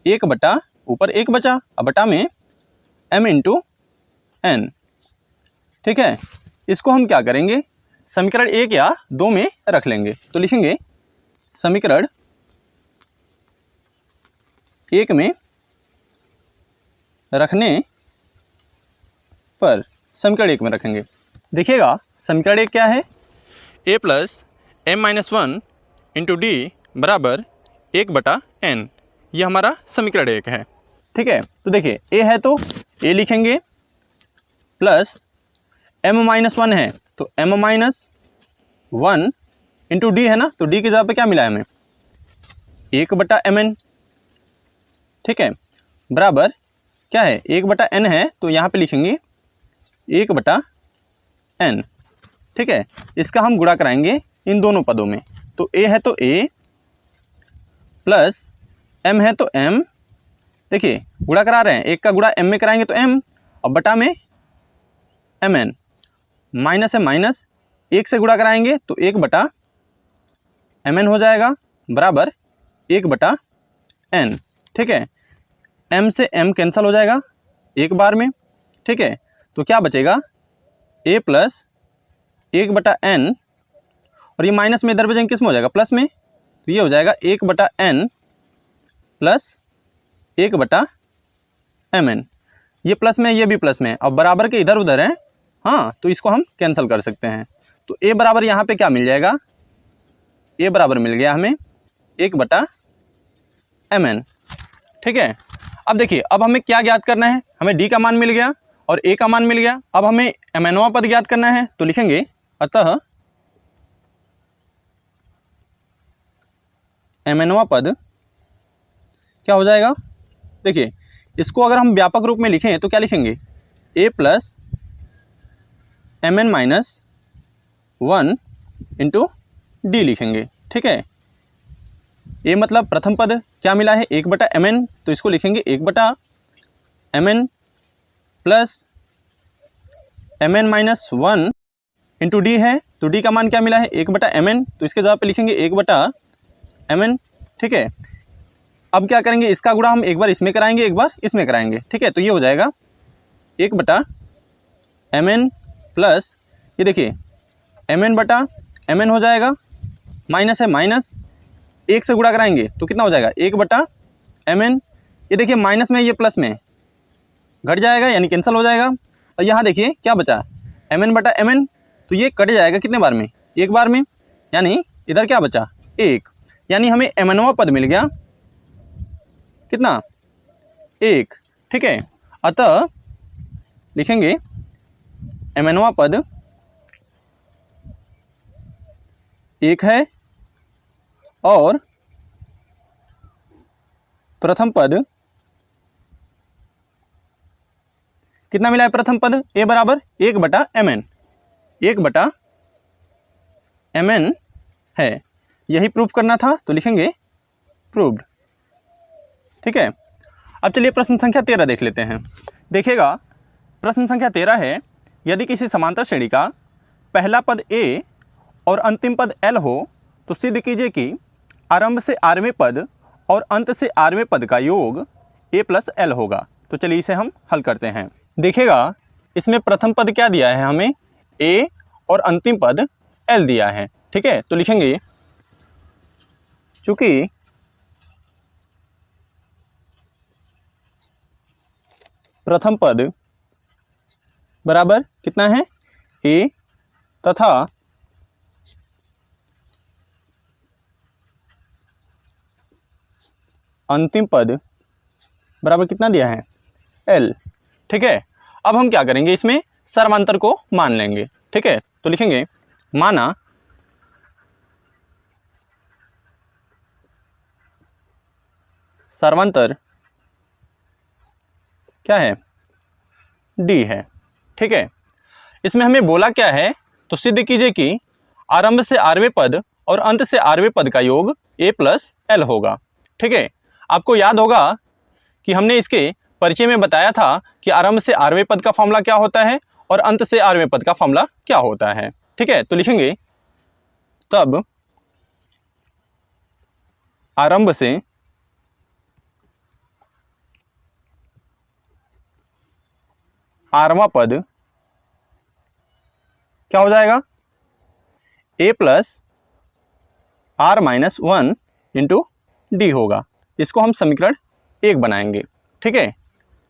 1 बटा ऊपर 1 बचा, अब बटा में m इंटू n, ठीक है। इसको हम क्या करेंगे, समीकरण 1 या 2 में रख लेंगे। तो लिखेंगे समीकरण एक में रखने पर, समीकरण एक में रखेंगे। देखिएगा समीकरण एक क्या है, a plus m minus 1 into D बराबर 1/n, ये हमारा समीकरण एक है। ठीक है, तो देखिए a है तो a लिखेंगे, प्लस m माइनस 1 है तो m माइनस 1 इंटू डी है ना, तो डी की जगह पे क्या मिला है हमें, 1/mn। ठीक है, बराबर क्या है, 1/n है तो यहाँ पे लिखेंगे 1/n। ठीक है, इसका हम गुणा कराएंगे इन दोनों पदों में, तो a है तो a प्लस m है तो m। देखिए गुणा करा रहे हैं, एक का गुणा m में कराएंगे तो m, और बटा में mn, माइनस है माइनस, एक से गुणा कराएंगे तो 1/mn हो जाएगा, बराबर 1/n। ठीक है, m से m कैंसिल हो जाएगा एक बार में। ठीक है, तो क्या बचेगा, a प्लस 1/n, और ये माइनस में इधर बचेंगे किस में हो जाएगा, प्लस में, तो ये हो जाएगा 1/n प्लस 1/mn। ये प्लस में ये भी प्लस में, अब बराबर के इधर उधर हैं, हाँ, तो इसको हम कैंसिल कर सकते हैं। तो a बराबर यहाँ पे क्या मिल जाएगा, a बराबर मिल गया हमें 1/mn। ठीक है, अब देखिए अब हमें क्या ज्ञात करना है, हमें d का मान मिल गया और a का मान मिल गया, अब हमें mnवां पद ज्ञात करना है, तो लिखेंगे अतः mnवां पद क्या हो जाएगा। देखिए इसको अगर हम व्यापक रूप में लिखें तो क्या लिखेंगे, a plus mn minus 1 into D लिखेंगे। ठीक है, a मतलब प्रथम पद क्या मिला है, 1/mn, तो इसको लिखेंगे 1/mn plus mn minus 1 into D है, तो डी का मान क्या मिला है, 1/mn, तो इसके जगह पे लिखेंगे 1/mn। ठीक है, अब क्या करेंगे, इसका गुणा हम एक बार इसमें कराएंगे एक बार इसमें कराएंगे। ठीक है, तो ये हो जाएगा 1/mn प्लस, ये देखिए mn/mn हो जाएगा, माइनस है माइनस, एक से गुणा कराएंगे तो कितना हो जाएगा, 1/mn। ये देखिए माइनस में ये प्लस में घट जाएगा यानी कैंसिल हो जाएगा, और यहाँ देखिए क्या बचा, mn/mn, तो ये कट जाएगा कितने बार में, एक बार में, यानी इधर क्या बचा, एक, यानी हमें mnवां पद मिल गया कितना, एक। ठीक है, अतः लिखेंगे mnवां पद एक है और प्रथम पद कितना मिला है, प्रथम पद a बराबर 1/mn, 1/mn है, यही प्रूफ करना था, तो लिखेंगे प्रूव्ड। ठीक है, अब चलिए प्रश्न संख्या 13 देख लेते हैं। देखिएगा प्रश्न संख्या 13 है, यदि किसी समांतर श्रेणी का पहला पद a और अंतिम पद l हो तो सिद्ध कीजिए कि आरंभ से rवें पद और अंत से rवें पद का योग a प्लस l होगा। तो चलिए इसे हम हल करते हैं। देखिएगा इसमें प्रथम पद क्या दिया है हमें, a और अंतिम पद l दिया है। ठीक है, तो लिखेंगे चूंकि प्रथम पद बराबर कितना है, a, तथा अंतिम पद बराबर कितना दिया है, l। ठीक है, अब हम क्या करेंगे, इसमें सर्वांतर को मान लेंगे। ठीक है, तो लिखेंगे माना सर्वांतर क्या है, d है। ठीक है, इसमें हमें बोला क्या है, तो सिद्ध कीजिए कि आरंभ से rवें पद और अंत से rवें पद का योग a प्लस l होगा। ठीक है, आपको याद होगा कि हमने इसके परिचय में बताया था कि आरंभ से rवें पद का फॉर्मूला क्या होता है और अंत से rवें पद का फॉर्मूला क्या होता है। ठीक है, तो लिखेंगे तब आरंभ से rवां पद क्या हो जाएगा, a plus r minus 1 into D होगा। इसको हम समीकरण 1 बनाएंगे, ठीक है।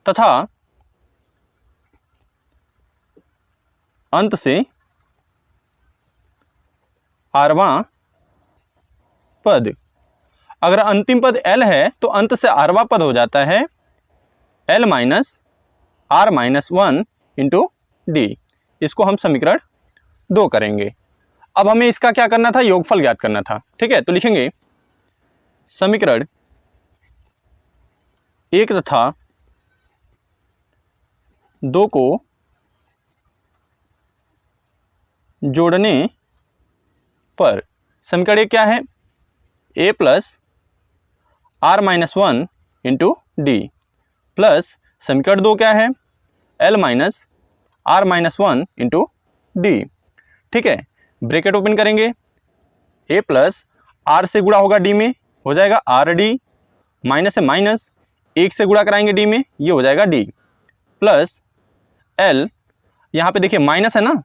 तथा अंत से आरवां पद, अगर अंतिम पद l है तो अंत से आरवां पद हो जाता है l minus r minus 1 into D. इसको हम समीकरण 2 करेंगे। अब हमें इसका क्या करना था, योगफल ज्ञात करना था, ठीक है। तो लिखेंगे समीकरण 1 तथा 2 को जोड़ने पर समीकरण 1 क्या है, a plus r minus 1 into D, plus समीकरण 2 क्या है, l minus r minus 1 into D, ठीक है। ब्रैकेट ओपन करेंगे, a प्लस r से गुणा होगा d में, हो जाएगा आर डी, माइनस से माइनस 1 से गुणा कराएंगे d में, ये हो जाएगा d, प्लस l, यहाँ पे देखिए माइनस है ना,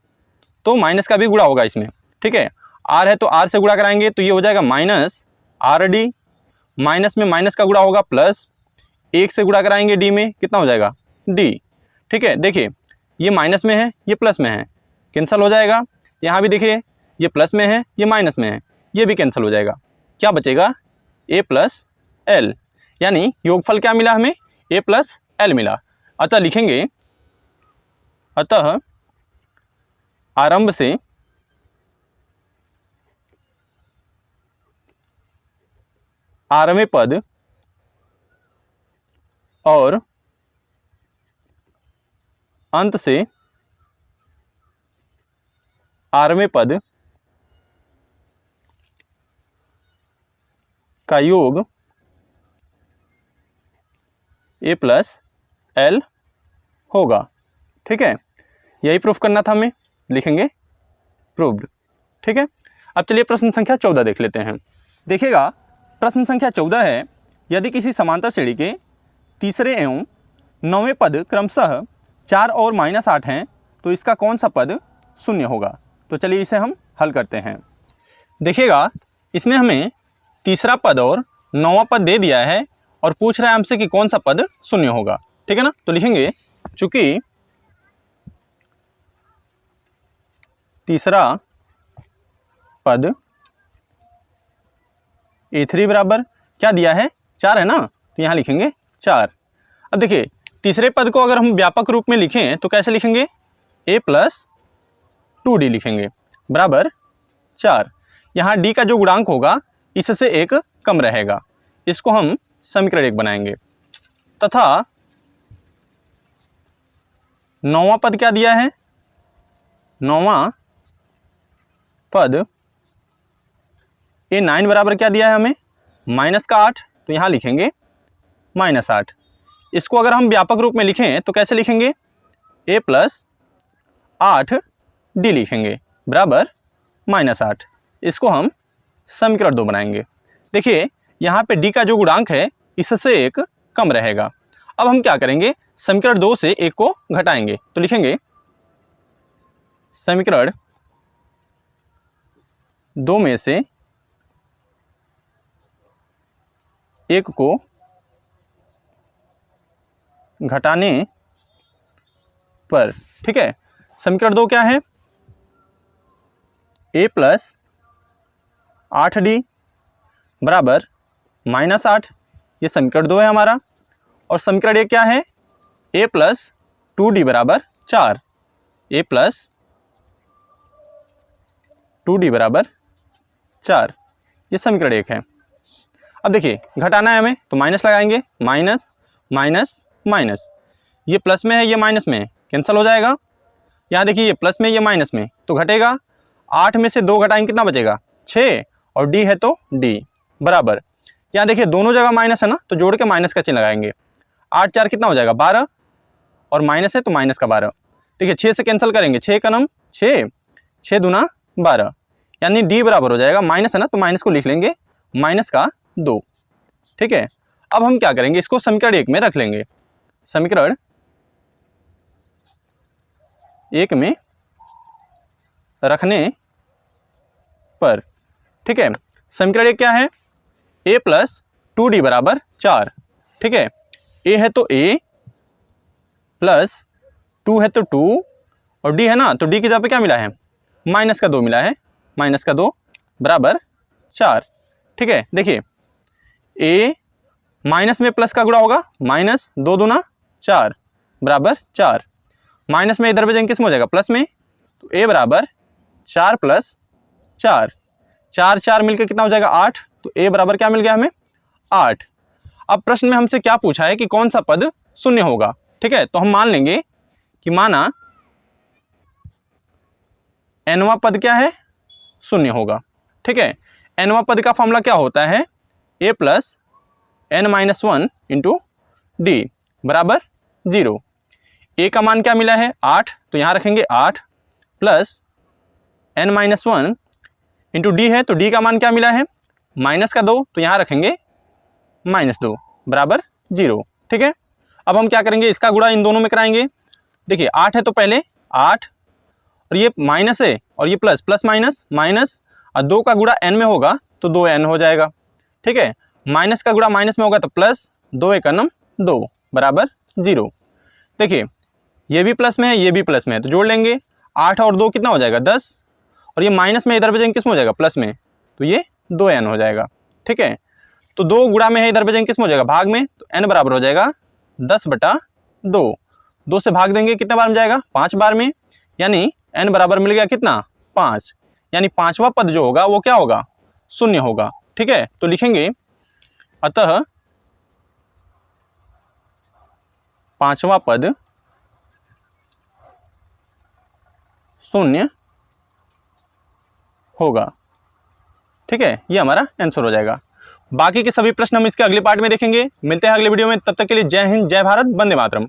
तो माइनस का भी गुणा होगा इसमें, ठीक है। r है तो r से गुणा कराएंगे तो ये हो जाएगा माइनस आर डी, माइनस में माइनस का गुणा होगा, प्लस 1 से गुणा कराएंगे d में, कितना हो जाएगा d, ठीक है। देखिए ये माइनस में है, ये प्लस में है, कैंसिल हो जाएगा। यहाँ भी देखिए ये प्लस में है, ये माइनस में है, ये भी कैंसिल हो जाएगा। क्या बचेगा, a प्लस एल, यानी योगफल क्या मिला हमें, a प्लस एल मिला। अतः लिखेंगे, अतः आरंभ से आरवें पद और अंत से आरवें पद का योग a प्लस एल होगा, ठीक है। यही प्रूफ करना था हमें, लिखेंगे प्रूव्ड, ठीक है। अब चलिए प्रश्न संख्या 14 देख लेते हैं। देखिएगा प्रश्न संख्या 14 है, यदि किसी समांतर श्रेणी के तीसरे एवं 9वें पद क्रमशः 4 और -8 हैं तो इसका कौन सा पद शून्य होगा। तो चलिए इसे हम हल करते हैं। देखिएगा इसमें हमें तीसरा पद और 9वां पद दे दिया है और पूछ रहा है हमसे कि कौन सा पद शून्य होगा, ठीक है ना। तो लिखेंगे चूंकि तीसरा पद a3 बराबर क्या दिया है, 4 है ना, तो यहाँ लिखेंगे 4। अब देखिए तीसरे पद को अगर हम व्यापक रूप में लिखें तो कैसे लिखेंगे, a प्लस 2d लिखेंगे बराबर 4। यहाँ d का जो गुणांक होगा इससे एक कम रहेगा, इसको हम समीकरण 1 बनाएंगे। तथा 9वां पद क्या दिया है, 9वां पद a9 बराबर क्या दिया है हमें, -8, तो यहाँ लिखेंगे -8। इसको अगर हम व्यापक रूप में लिखें तो कैसे लिखेंगे, a प्लस 8d लिखेंगे बराबर -8। इसको हम समीकरण 2 बनाएंगे। देखिए यहाँ पे d का जो गुणांक है इससे एक कम रहेगा। अब हम क्या करेंगे, समीकरण 2 से 1 को घटाएंगे, तो लिखेंगे समीकरण 2 में से 1 को घटाने पर, ठीक है। समीकरण 2 क्या है, a प्लस 8d बराबर -8, ये समीकरण 2 है हमारा। और समीकरण 1 क्या है, a प्लस 2d बराबर 4, a प्लस 2d बराबर 4, ये समीकरण 1 है। अब देखिए घटाना है हमें तो माइनस लगाएंगे, माइनस माइनस माइनस, ये प्लस में है ये माइनस में है, कैंसिल हो जाएगा। यहाँ देखिए ये प्लस में ये माइनस में, तो घटेगा 8 में से 2 घटाएंगे कितना बचेगा 6, और d है तो d बराबर, यहाँ देखिए दोनों जगह माइनस है ना, तो जोड़ के माइनस का चिन्ह लगाएंगे। 8 4 कितना हो जाएगा 12, और माइनस है तो माइनस का 12। देखिए 6 से कैंसिल करेंगे, 6 का नम 6, 6 दूना 12, यानी d बराबर हो जाएगा, माइनस है ना तो माइनस को लिख लेंगे माइनस का 2, ठीक है। अब हम क्या करेंगे, इसको समीकरण 1 में रख लेंगे, समीकरण 1 में रखने पर, ठीक है। समीकरण 1 क्या है, a प्लस 2d बराबर 4, ठीक है, ए है तो ए प्लस 2 है तो 2 और डी है ना, तो डी की जगह पे क्या मिला है, माइनस का 2 मिला है, माइनस का 2 बराबर 4। ठीक है, देखिए ए माइनस में प्लस का गुणा होगा, माइनस 2 दूना 4 बराबर 4, माइनस में इधर भेजेंगे किसमें हो जाएगा, प्लस में, तो ए बराबर 4 प्लस 4, 4 4 मिलकर कितना हो जाएगा 8, तो ए बराबर क्या मिल गया हमें 8। अब प्रश्न में हमसे क्या पूछा है कि कौन सा पद शून्य होगा। ठीक है, तो हम मान लेंगे कि माना nवां पद क्या है, शून्य होगा। ठीक है, nवां पद का फॉर्मूला क्या होता है, a plus n minus 1 into D बराबर 0। a का मान क्या मिला है 8, तो यहाँ रखेंगे 8 plus n minus 1 into D है, तो डी का मान क्या मिला है माइनस का 2, तो यहाँ रखेंगे माइनस 2 बराबर 0। ठीक है, अब हम क्या करेंगे, इसका गुणा इन दोनों में कराएंगे। देखिए 8 है तो पहले 8 और ये माइनस है और ये प्लस, प्लस माइनस माइनस, और 2 का गुणा n में होगा तो 2n हो जाएगा। ठीक है, माइनस का गुणा माइनस में होगा तो प्लस, 2 एक 2 बराबर 0। देखिए ये भी प्लस में है, ये भी प्लस में है, तो जोड़ लेंगे 8 और 2 कितना हो जाएगा 10, और ये माइनस में इधर भेजेंगे किस में हो जाएगा, प्लस में, तो ये 2n हो जाएगा। ठीक है, तो 2 गुणा में है, इधर भेजेंगे किस में हो जाएगा, भाग में, तो n बराबर हो जाएगा 10/2। 2 से भाग देंगे कितने बार में जाएगा, 5 बार में, यानी n बराबर मिल गया कितना 5, यानी पांचवा पद जो होगा वो क्या होगा, शून्य होगा। ठीक है, तो लिखेंगे अतः पांचवा पद शून्य होगा। ठीक है, ये हमारा आंसर हो जाएगा। बाकी के सभी प्रश्न हम इसके अगले पार्ट में देखेंगे। मिलते हैं अगले वीडियो में, तब तक के लिए जय हिंद, जय भारत, वंदे मातरम।